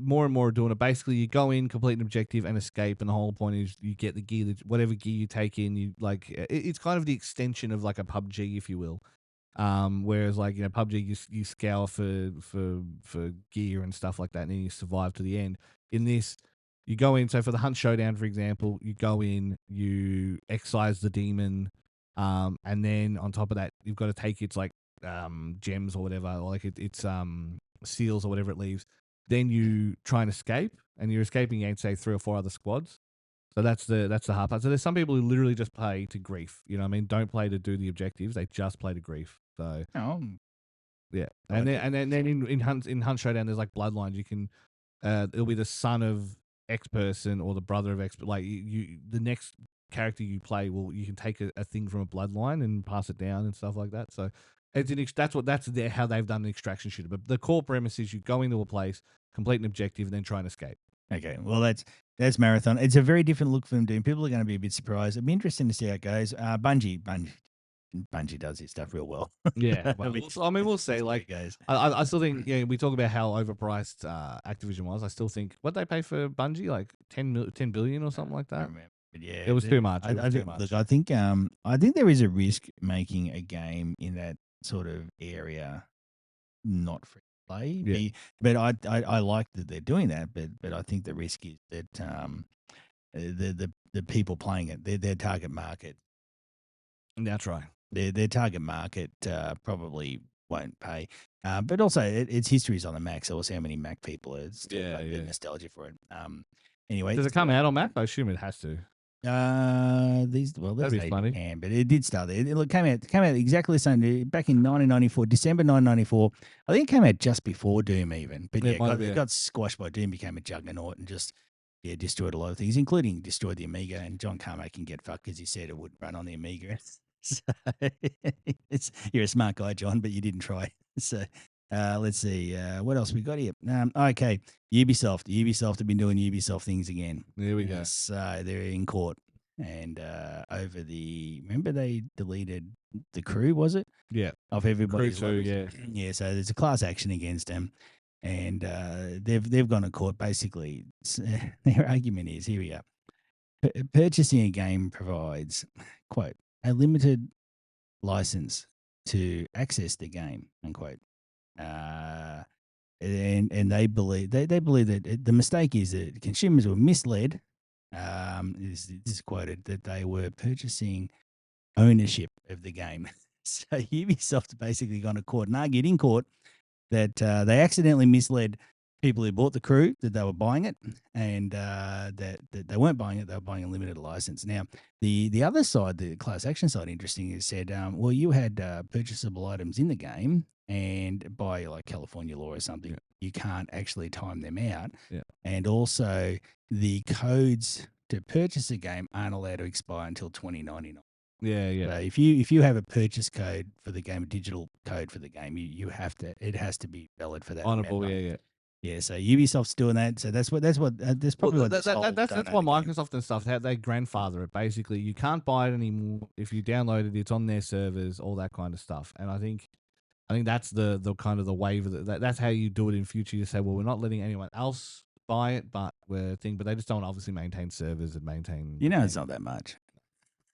more and more doing it. Basically, you go in, complete an objective, and escape. And the whole point is you get the gear, whatever gear you take in. You like it's kind of the extension of like a PUBG, if you will. Whereas like PUBG, you scour for gear and stuff like that, and then you survive to the end. In this, you go in. So for the Hunt Showdown, for example, you go in, you excise the demon. And then on top of that, you've got to take its like gems or whatever, or like it's seals or whatever it leaves. Then you try and escape, and you're escaping against say 3 or 4 other squads. So that's the hard part. So there's some people who literally just play to grief. You know what I mean? Don't play to do the objectives. They just play to grief. So yeah, and then in Hunt Showdown, there's like bloodlines. You can it'll be the son of X person or the brother of X. Like you the next character you play you can take a thing from a bloodline and pass it down and stuff like that. So that's how they've done an extraction shooter. But the core premise is you go into a place, complete an objective, and then try and escape. Okay, well that's Marathon. It's a very different look for them doing. People are going to be a bit surprised. It'll be interesting to see how it goes. Bungie does this stuff real well. Yeah, well, we'll see. Like, I still think we talk about how overpriced Activision was. I still think what they pay for Bungie, like 10 billion or something like that. I remember. But yeah, it was too much. I think there is a risk making a game in that sort of area not free to play. Yeah. But I like that they're doing that. But I think the risk is that the people playing it, their target market. That's right. Their target market probably won't pay. But also its history is on the Mac, so we'll see how many Mac people are still nostalgia for it. Anyway, does it come out on Mac? I assume it has to. Well, That'd let's be say funny. Japan, but it did start there. It came out exactly the same back in 1994, December 1994. I think it came out just before Doom, even. But It might have it been. got squashed by Doom, became a juggernaut, and just destroyed a lot of things, including destroyed the Amiga. And John Carmack can get fucked because he said it wouldn't run on the Amiga. So you're a smart guy, John, but you didn't try. So let's see what else we got here. Okay, Ubisoft. Ubisoft have been doing Ubisoft things again. There we go. So they're in court, and over remember they deleted The Crew, was it? Yeah. Of everybody's Crew 2, logos? Yeah. So there's a class action against them, and they've gone to court. Basically, their argument is, here we go. Purchasing a game provides, quote, a limited license to access the game, unquote. And they believe that the mistake is that consumers were misled. This is quoted that they were purchasing ownership of the game. So Ubisoft basically gone to court and argued in court that they accidentally misled people who bought The Crew that they were buying it, and that they weren't buying it; they were buying a limited license. Now, the other side, the class action side, interesting, is said, well, you had purchasable items in the game, and by like California law or something, you can't actually time them out. Yeah. And also, the codes to purchase a game aren't allowed to expire until 2099. Yeah. So if you have a purchase code for the game, a digital code for the game, you have to, it has to be valid for that. Honorable, yeah. Yeah, so Ubisoft's doing that. So that's probably what that's why Microsoft and stuff, they grandfather it. Basically, you can't buy it anymore. If you download it, it's on their servers, all that kind of stuff. And I think that's the kind of the wave of that's how you do it in future. You say, well, we're not letting anyone else buy it, but but they just don't obviously maintain servers and maintain. It's not that much.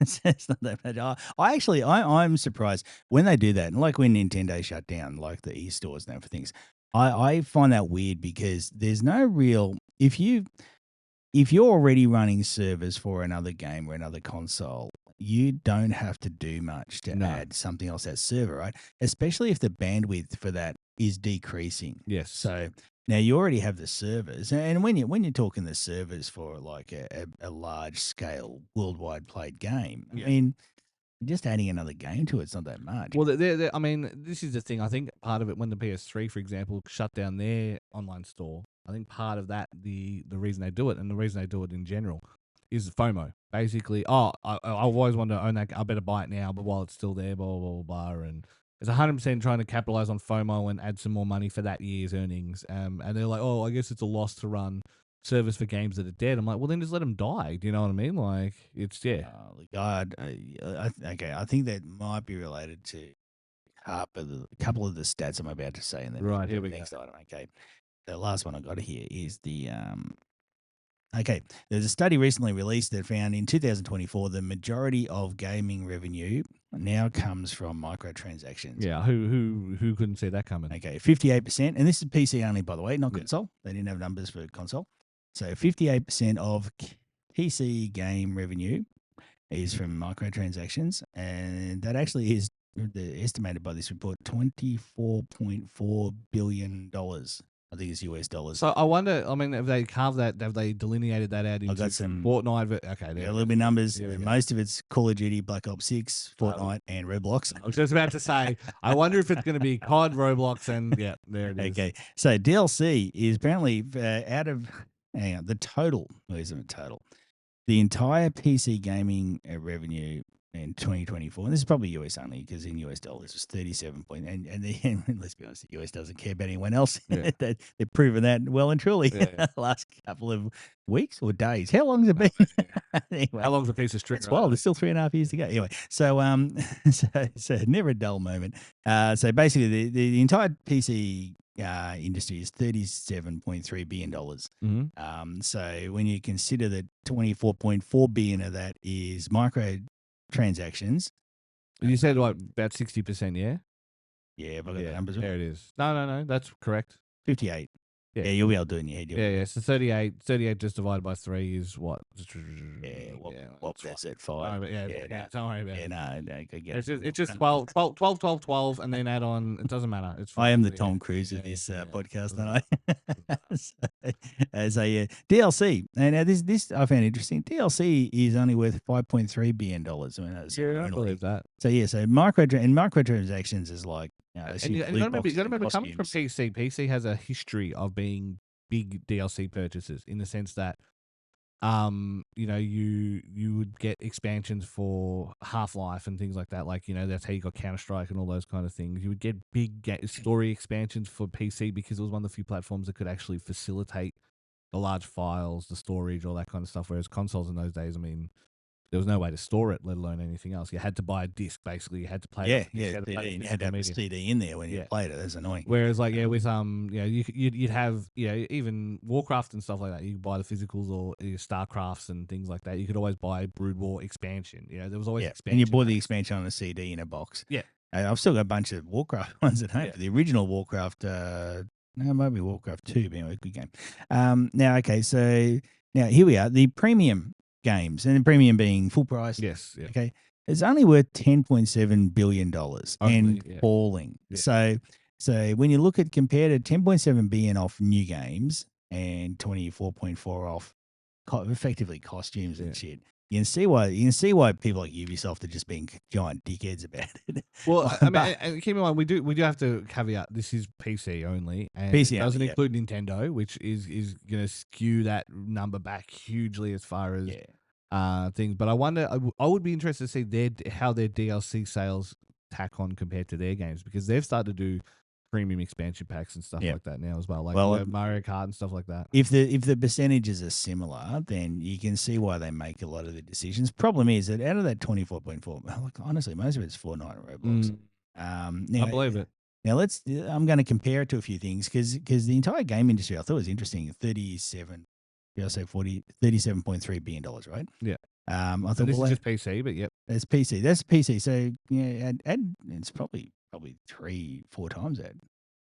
It's not that much. I'm surprised when they do that, and like when Nintendo shut down, like the e-stores now for things. I find that weird because there's no real if you're already running servers for another game or another console, you don't have to do much to add something else that server, right? Especially if the bandwidth for that is decreasing. Yes. So now you already have the servers, and when you're talking the servers for like a large scale worldwide played game, I mean, just adding another game to it's not that much. Well, I mean, this is the thing. I think part of it, when the PS3, for example, shut down their online store, I think part of that, the reason they do it, and the reason they do it in general, is FOMO. Basically, I always wanted to own that. I better buy it now, but while it's still there, blah blah blah, and it's 100% trying to capitalize on FOMO and add some more money for that year's earnings. And they're like, oh, I guess it's a loss to run service for games that are dead. I'm like, well, then just let them die. Do you know what I mean? Like, it's God, okay. I think that might be related to a couple of the stats I'm about to say in the right here we next item. Okay, the last one I got here is the Okay, there's a study recently released that found in 2024 the majority of gaming revenue now comes from microtransactions. Yeah, who couldn't see that coming? Okay, 58%, and this is PC only, by the way, not console. They didn't have numbers for console. So 58% of PC game revenue is from microtransactions, and that actually is estimated by this report $24.4 billion. I think it's US dollars. So I wonder, I mean, have they carved that, have they delineated that out into Fortnite? Okay, there a little bit of numbers. Most of it's Call of Duty, Black Ops 6, Fortnite, and Roblox. I was just about to say, I wonder if it's going to be COD, Roblox, and there it is. Okay, so DLC is apparently out of, hang on, the total, where's the total? The entire PC gaming revenue in 2024, and this is probably US only because in US dollars it's 37 point, and let's be honest, the US doesn't care about anyone else. They've proven that well and truly the last couple of weeks or days. How long has it been? Anyway, how long's a piece of string? Well, there's still 3.5 years to go. Anyway, so so never a dull moment. So basically, the entire PC industry is $37.3 billion. Mm-hmm. So when you consider that 24.4 billion of that is microtransactions, you said what, about 60%? Yeah. Yeah, if I got the numbers. There it is. No, that's correct. 58. Yeah. Yeah, you'll be able to do it in your head. Yeah. So 38 just divided by 3 is what? Yeah, what that's at 5. Yeah, don't worry about Yeah, it. no, I get It's it. just 12, 12, and then add on. It doesn't matter. It's fine. I am the Tom Cruise of this podcast, don't I? So yeah, DLC. And now this I found interesting. DLC is only worth $5.3 billion. I mean, that's I believe that. So yeah, so microtransactions is like, and you got to remember coming from PC. PC has a history of being big DLC purchases in the sense that, you would get expansions for Half-Life and things like that. Like, that's how you got Counter-Strike and all those kind of things. You would get big story expansions for PC because it was one of the few platforms that could actually facilitate the large files, the storage, all that kind of stuff. Whereas consoles in those days, I mean, there was no way to store it, let alone anything else. You had to buy a disc, basically. You had to play it. You had to have a CD in there when you played it. That's annoying. Whereas, like, with you'd have even Warcraft and stuff like that. You could buy the physicals or Starcrafts and things like that. You could always buy Brood War expansion. There was always expansion. And you bought the expansion on a CD in a box. Yeah, I've still got a bunch of Warcraft ones at home. Yeah. The original Warcraft, maybe Warcraft 2, but anyway, good game. Now, okay, so now here we are. The premium games, and the premium being full price. Yes. Yeah. Okay. It's only worth $10.7 billion and falling. Yeah. So when you look at compared to $10.7 billion off new games and $24.4 off effectively costumes and shit, you can see why people like Ubisoft are just being giant dickheads about it. Well, I mean, and keep in mind we do have to caveat this is PC only, and PC it doesn't include Nintendo, which is going to skew that number back hugely as far as things. But I wonder, I would be interested to see how their DLC sales tack on compared to their games, because they've started to do premium expansion packs and stuff like that now as well, like Mario Kart and stuff like that. If the percentages are similar, then you can see why they make a lot of the decisions. Problem is that out of that 24.4, look, honestly, most of it's Fortnite and Roblox. Now, I believe it. Now I'm going to compare it to a few things because the entire game industry I thought was interesting. $37.3 billion, right? Yeah. I thought this is just PC, but yep, it's PC. That's PC. So it's probably 3-4 times that.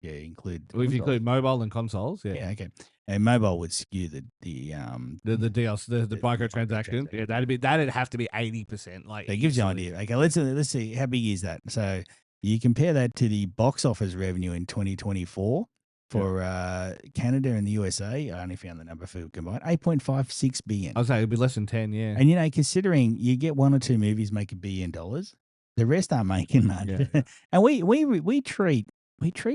Yeah, include. Well, if you include mobile and consoles, yeah, okay. And mobile would skew the DLC, the microtransaction. Yeah, that'd have to be 80%. Like, that gives you an idea. Okay, let's see how big is that. So you compare that to the box office revenue in 2024 for Canada and the USA. I only found the number for combined $8.56 billion. I was saying it'd be less than 10. Yeah, and considering you get 1 or 2 movies make $1 billion, the rest aren't making much. Yeah. And we treat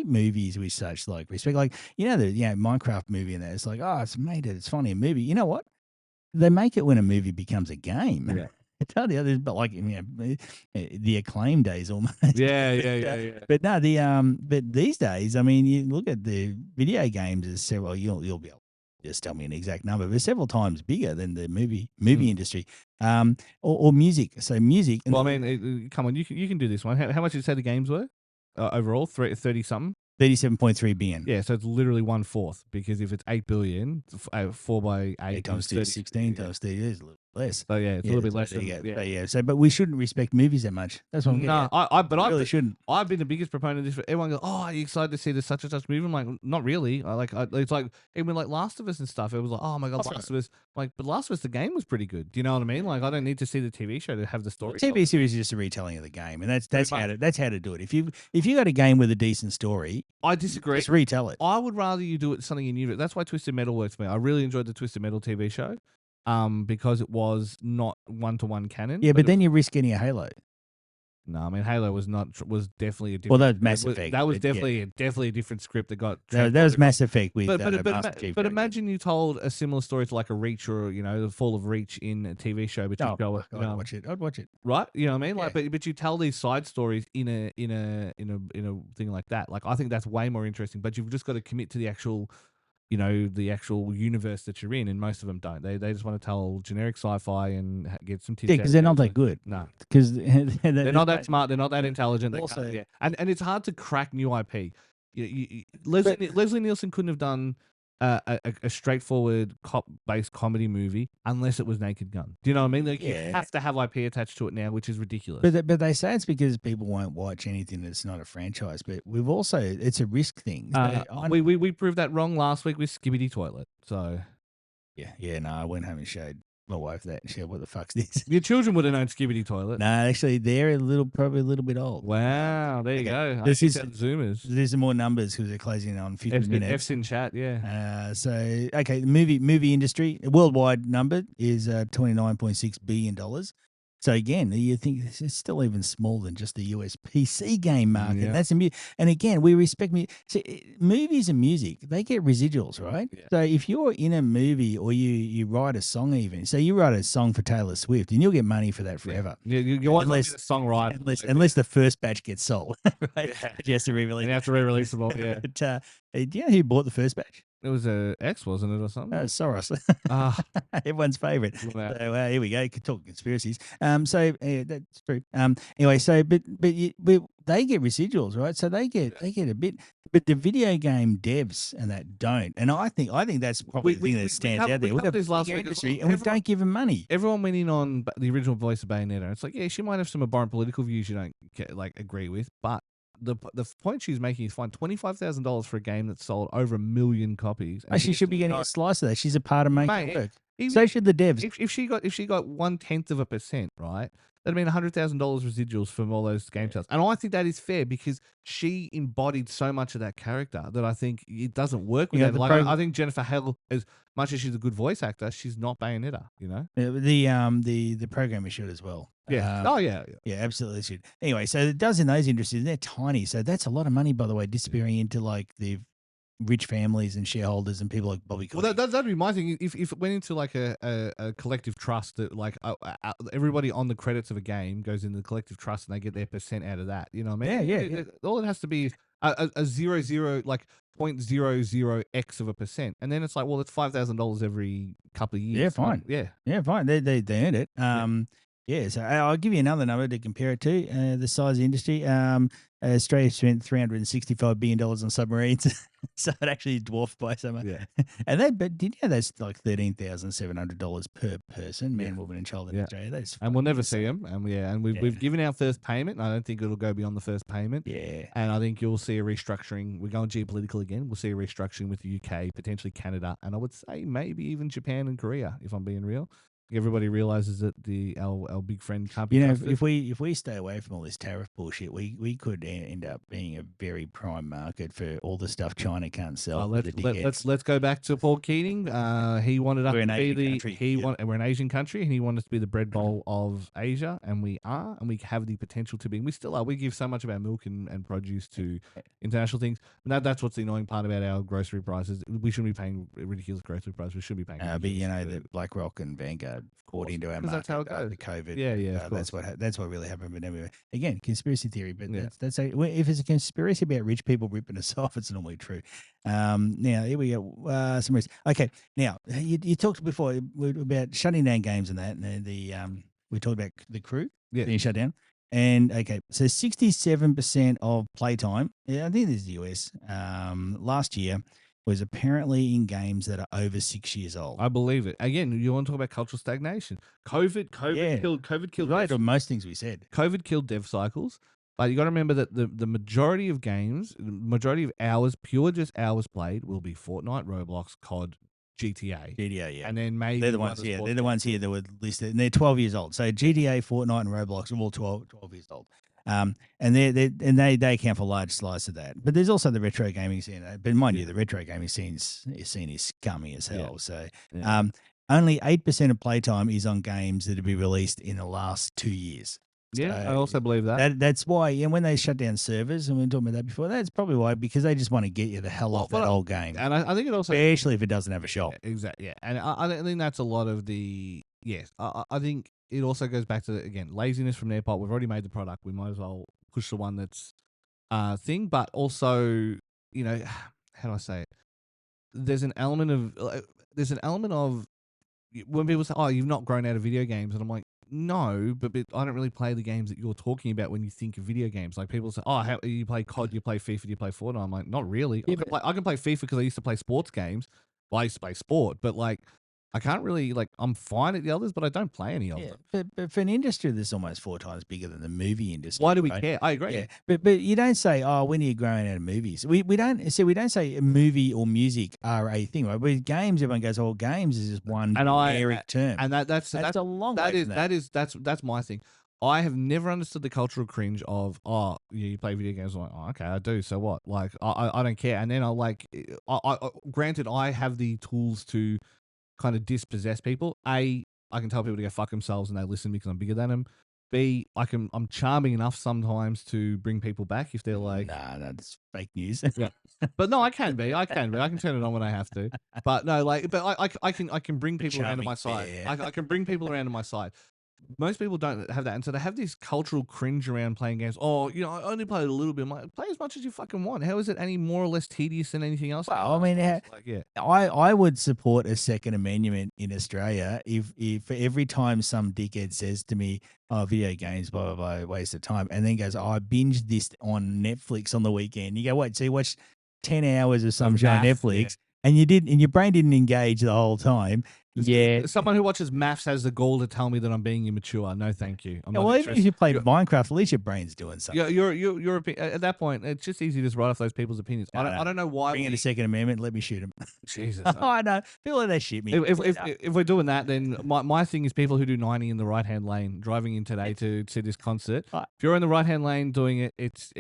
movies with such like respect. Like, the Minecraft movie and that, it's like, oh, it's made it, it's funny, a movie. You know what? They make it when a movie becomes a game. Yeah. I tell the others, but like the Acclaim days almost. Yeah. But no, but these days, I mean, you look at the video games as several. You'll be able to just tell me an exact number, but several times bigger than the movie industry. Or music. So music. Well, I mean, come on, you can do this one. How much did you say the games were overall? 30 something. 37.3 billion. Yeah, so it's literally 1/4, because if it's 8 billion, 4 by 8 times 2 is 16 times 30 is a little less. So yeah, it's a little bit less. But we shouldn't respect movies that much. That's what I'm getting at. I really shouldn't. I've been the biggest proponent of this. For everyone goes, "Oh, are you excited to see this such and such movie?" I'm like, not really. It's like even like Last of Us and stuff. It was like, oh my god, Last of Us. Like, but Last of Us, the game was pretty good. Do you know what I mean? Like, I don't need to see the TV show to have the story. The TV series is just a retelling of the game, and that's how to do it. If you got a game with a decent story, I disagree. Just retell it. I would rather you do it something in universe. That's why Twisted Metal works for me. I really enjoyed the Twisted Metal TV show, because it was not 1-to-1 canon. Yeah, but then you risk getting a Halo. No, I mean Halo was definitely a different. Well, that was Mass Effect. That was definitely a different script that got. That was Mass Effect with. But imagine you told a similar story to like a Reach or the Fall of Reach in a TV show, but you go. I'd watch it. I'd watch it. Right, you know what I mean? Like, but you tell these side stories in a thing like that. Like, I think that's way more interesting. But you've just got to commit to the actual. The actual universe that you're in, and most of them don't. They just want to tell generic sci-fi and get some tits. Yeah, because they're not that good. No, because they're not that smart. They're not that intelligent. Also, and it's hard to crack new IP. Leslie Nielsen couldn't have done a straightforward cop-based comedy movie unless it was Naked Gun. Do you know what I mean? Like you Yeah. have to have IP attached to it now, which is ridiculous. But they say it's because people won't watch anything that's not a franchise. But we've also it's a risk thing. So we proved that wrong last week with Skibidi Toilet. So yeah. No, I went home and showed my wife that. And she said, "What the fuck's this?" your children would have known Skibidi Toilet. No, actually, they're probably a little bit old. Wow, there you go. This is Zoomers. There's some more numbers because they're closing on 50 minutes. F's in chat, yeah. So okay, the movie industry worldwide number is $29.6 billion. So again, you think this is still even smaller than just the US PC game market. Yeah. That's and again, we respect me. See, movies and music, they get residuals, right? Yeah. So if you're in a movie or you write a song, even so, you write a song for Taylor Swift, and you'll get money for that forever. Yeah, you want to be the songwriter, unless the first batch gets sold, right? Yeah. You have to re-release. And you have to re-release them all. Yeah. But, do you know who bought the first batch? It was a X, wasn't it, or something? Soros. Ah. Everyone's favorite. So Wow. here we go. Could talk conspiracies. So that's true. Anyway, so but they get residuals, right? So they get a bit, but the video game devs and that don't. And I think that's probably the thing that stands out there. We covered this last week, industry, and we don't give them money. Everyone went in on the original voice of Bayonetta. It's like, yeah, she might have some abhorrent political views you don't agree with, but the point she's making is fine. $25,000 for a game that sold over 1 million copies. She should be getting a slice of that. She's a part of making it work. So should the devs. If she got 0.1%, right, that'd mean $100,000 residuals from all those game sales. And I think that is fair because she embodied so much of that character that I think it doesn't work with that. Like I think Jennifer Hale, as much as she's a good voice actor, she's not Bayonetta. You know, the programmer should as well. Yeah. Yeah, absolutely should. Anyway, so it does in those industries. They're tiny, so that's a lot of money, by the way, disappearing into like the rich families and shareholders and people like Bobby Kotick. Well, that'd be my thing. If it went into like a collective trust that like everybody on the credits of a game goes into the collective trust and they get their percent out of that. You know what I mean? Yeah. All it has to be a 0 like 0.00x of a percent, and then it's like, well, it's $5,000 every couple of years. Yeah, fine. Yeah, fine. They earned it. Yeah, so I'll give you another number to compare it to. The size of the industry. Australia spent $365 billion on submarines, so it actually dwarfed by so much. Yeah. And but did you know that's like $13,700 per person, man, woman, and child in Australia? And we'll never see them. And we've given our first payment. And I don't think it'll go beyond the first payment. Yeah. And I think you'll see a restructuring. We're going geopolitical again. We'll see a restructuring with the UK, potentially Canada, and I would say maybe even Japan and Korea, if I'm being real. Everybody realizes that our big friend can't be trusted. If we stay away from all this tariff bullshit, we could end up being a very prime market for all the stuff China can't sell. Let's go back to Paul Keating. He wanted us to be we're an Asian country, and he wanted us to be the bread bowl of Asia, and we are, and we have the potential to be. And we still are. We give so much of our milk and produce to international things. And that's what's the annoying part about our grocery prices. We shouldn't be paying ridiculous grocery prices. We should be paying. But that BlackRock and Vanguard bought into our market. That's how it goes. The COVID. Yeah. That's what really happened. But anyway, again, conspiracy theory. But if it's a conspiracy about rich people ripping us off, it's normally true. Now here we go. Okay. Now you talked before about shutting down games and that, and we talked about the Crew being shut down. And okay, so 67% of playtime. I think this is the US. Last year was apparently in games that are over 6 years old. I believe it. Again, you want to talk about cultural stagnation. COVID killed right, or most things we said. COVID killed dev cycles. But you got to remember that the majority of games, the majority of hours, pure just hours played, will be Fortnite, Roblox, COD, GTA. GTA, yeah. And then maybe they're the ones here that were listed, and they're 12 years old. So GTA, Fortnite, and Roblox are all 12 years old. And they account for a large slice of that. But there's also the retro gaming scene. But mind you, the retro gaming scene is scummy as hell. So only 8% of playtime is on games that have been released in the last 2 years. Yeah, I also believe that. That's why, when they shut down servers, and we were talking about that before, that's probably why, because they just want to get you the hell off that old game. And I think it also... Especially if it doesn't have a shop. Yeah, exactly, yeah. And I think that's a lot of the... Yes, I think it also goes back to, again, laziness from their part. We've already made the product. We might as well push the one that's thing. But also, how do I say it? There's an element of... when people say, oh, you've not grown out of video games. And I'm like, no, but I don't really play the games that you're talking about when you think of video games. Like people say, oh, how, you play COD, you play FIFA, do you play Fortnite? I'm like, not really. Yeah, I can play FIFA because I used to play sports games. Well, I used to play sport, but like I can't really like. I'm fine at the others, but I don't play any of yeah, them. but for an industry that's almost 4 times bigger than the movie industry, Why do we right? care? I agree. Yeah, but you don't say, oh, when are you growing out of movies? We don't say a movie or music are a thing, right? With games, everyone goes, oh, games is just one generic term, and that's a long way from that. That's my thing. I have never understood the cultural cringe of, oh, you play video games. I'm like, oh, okay, I do. So what? Like, I don't care. And then granted, I have the tools to kind of dispossess people. A, I can tell people to go fuck themselves and they listen because I'm bigger than them. B, I'm charming enough sometimes to bring people back if they're like, nah, that's fake news. yeah. But no, I can be. I can turn it on when I have to. But no, like, but I can bring people around to my side. I can bring people around to my side. Most people don't have that, and so they have this cultural cringe around playing games. Oh, I only played a little bit. I'm like, play as much as you fucking want. How is it any more or less tedious than anything else? Well, I mean, like, yeah, I would support a Second Amendment in Australia if every time some dickhead says to me, "Oh, video games, blah blah blah, waste of time," and then goes, "Oh, I binged this on Netflix on the weekend." You go, "Wait, so you watched 10 hours of some show on Netflix?" And your brain didn't engage the whole time. Yeah, someone who watches maths has the gall to tell me that I'm being immature. No, thank you. I'm not well, even if you play Minecraft, at least your brain's doing something. You're at that point. It's just easy to just write off those people's opinions. I don't know why. Bring in a Second Amendment. Let me shoot them. Jesus, I know. People like that shit me. If we're doing that, then my thing is people who do 90 in the right hand lane driving in today to see this concert. If you're in the right hand lane doing it, it's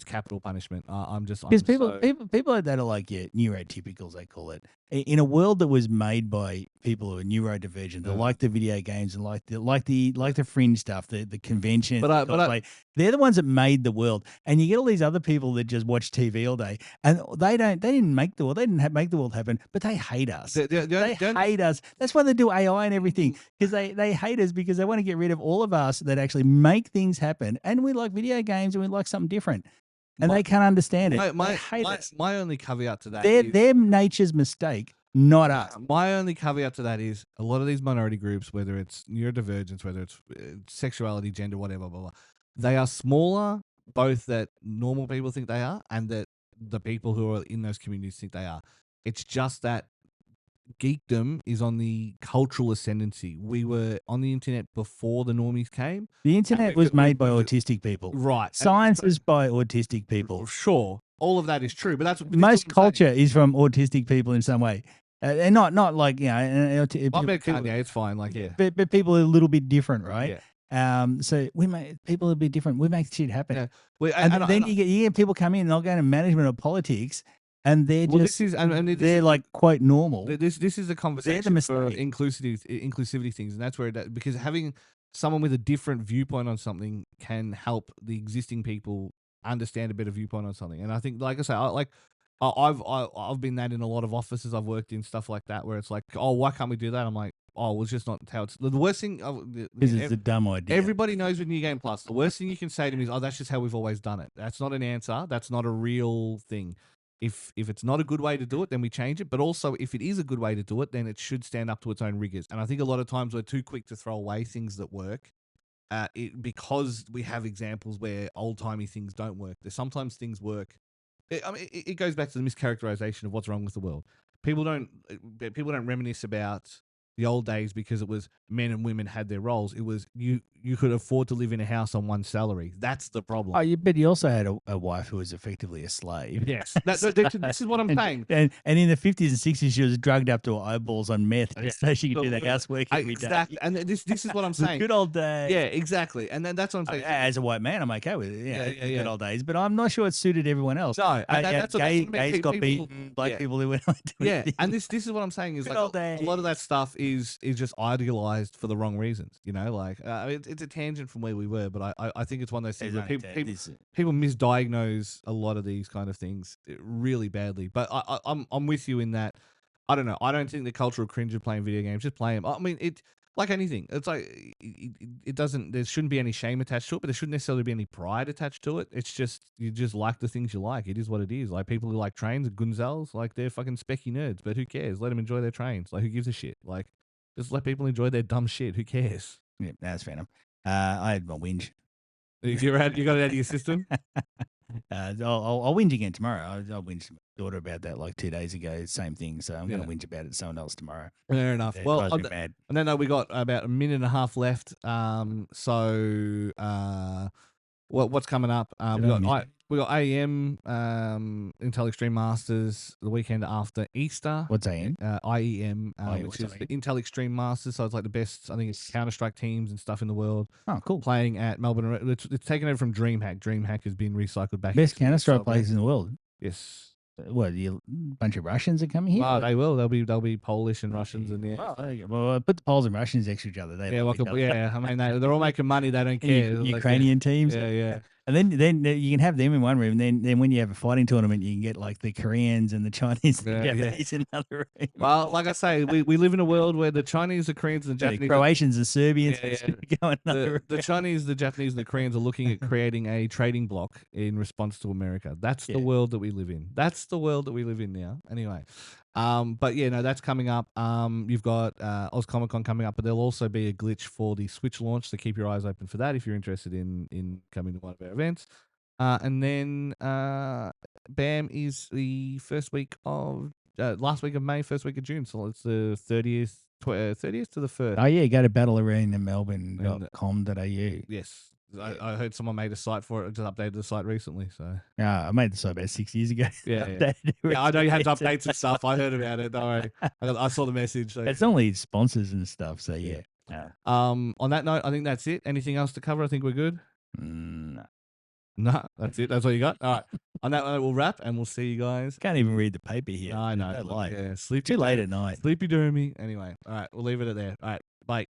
capital punishment. Because people like that are like neurotypicals, they call it. In a world that was made by people who are neurodivergent, they like the video games and like the fringe stuff, the convention. But they're the ones that made the world, and you get all these other people that just watch TV all day, and they didn't make the world, they didn't make the world happen, but they hate us. They hate us. That's why they do AI and everything, because they hate us because they want to get rid of all of us that actually make things happen, and we like video games and we like something different. And they can't understand it. My only caveat to that is their nature's mistake, not us. My only caveat to that is a lot of these minority groups, whether it's neurodivergence, whether it's sexuality, gender, whatever, blah, blah, they are smaller, both that normal people think they are and that the people who are in those communities think they are. It's just that geekdom is on the cultural ascendancy. We were on the internet before the normies came. The internet was made by autistic people. Right. Science is by autistic people. Sure. All of that is true, but that's most culture is from autistic people in some way. And not like, I bet Kanye, it's fine. Like, yeah. But people are a little bit different, right? Yeah. So we make people a bit different. We make shit happen. Yeah. Then you get people come in and they'll go into management or politics. And they're just they're like quite normal. This is a conversation for inclusivity things, and that's where because having someone with a different viewpoint on something can help the existing people understand a better viewpoint on something. And I think, like I say, I've been that in a lot of offices I've worked in, stuff like that, where it's like, oh, why can't we do that? I'm like, oh, well, it's just not how it's the worst thing. Because it's a dumb idea. Everybody knows with New Game Plus, the worst thing you can say to me is, oh, that's just how we've always done it. That's not an answer. That's not a real thing. If it's not a good way to do it, then we change it. But also, if it is a good way to do it, then it should stand up to its own rigors. And I think a lot of times we're too quick to throw away things that work because we have examples where old-timey things don't work. There's sometimes things work. It goes back to the mischaracterization of what's wrong with the world. People don't reminisce about the old days because it was men and women had their roles. It was you could afford to live in a house on one salary. That's the problem. Oh, but you also had a wife who was effectively a slave. Yes, this is what I'm saying. And in the 50s and 60s, she was drugged up to her eyeballs on meth so she could do the housework every day. And this is what I'm saying. Good old days. Yeah, exactly. And then that's what I'm saying. As a white man, I'm okay with it. Yeah, good old days. But I'm not sure it suited everyone else. No, gays got beaten. Black people who went on to yeah, and this is what I'm saying is like a lot of that stuff is just idealized for the wrong reasons. It's a tangent from where we were, but I think it's one of those things where people misdiagnose a lot of these kind of things really badly. But I'm with you in that. I don't know. I don't think the cultural cringe of playing video games. Just play them. I mean, it like anything. It's like it doesn't. There shouldn't be any shame attached to it, but there shouldn't necessarily be any pride attached to it. It's just you just like the things you like. It is what it is. Like people who like trains, Gunzels, like they're fucking specky nerds. But who cares? Let them enjoy their trains. Like who gives a shit? Like Just let people enjoy their dumb shit. Who cares? Yeah, that's fair enough. I had my whinge. You got it out of your system. I'll whinge again tomorrow. I whinged to my daughter about that like 2 days ago. Same thing. So I'm going to whinge about it to someone else tomorrow. Fair enough. Yeah, Well, drives me mad. I know we got about a minute and a half left. What's coming up? We got AEM, Intel Extreme Masters the weekend after Easter. What's AEM? IEM, which what's is the IEM? Intel Extreme Masters. So it's like the best, I think it's Counter-Strike teams and stuff in the world. Oh, cool. Playing at Melbourne. It's taken over from DreamHack. DreamHack has been recycled back. Best Counter-Strike players in the world. Yes. What, a bunch of Russians are coming here? Oh, they will. They'll be Polish and Russians and yeah. Well, put the Poles and Russians next to each other. They love each other. Yeah. I mean, they're all making money. They don't care. Ukrainian teams. Yeah. And then you can have them in one room. Then when you have a fighting tournament, you can get like the Koreans and the Chinese and the Japanese in another room. Well, like I say, we live in a world where the Chinese, the Koreans, and the Japanese, the Croatians, and Serbians, go in another room. The Chinese, the Japanese, and the Koreans are looking at creating a trading bloc in response to America. That's the world that we live in. That's the world that we live in now. Anyway. But yeah, no, that's coming up. You've got Oz Comic Con coming up, but there'll also be a glitch for the Switch launch, so keep your eyes open for that if you're interested in coming to one of our events. And then BAM is the last week of May, first week of June, so it's the 30th to the 1st. Oh yeah, go to battlearenamelbourne.com.au. Yes. I heard someone made a site for it. Just updated the site recently. So I made the site about 6 years ago. Yeah, I know you had updates and stuff. I heard about it. Don't worry. I saw the message. So. It's only sponsors and stuff. So yeah. On that note, I think that's it. Anything else to cover? I think we're good. No. No, that's it. That's all you got. All right. On that note, we'll wrap and we'll see you guys. Can't even read the paper here. I know. Too Yeah, late at night. Sleepy Dermy. Anyway, all right. We'll leave it at there. All right. Bye.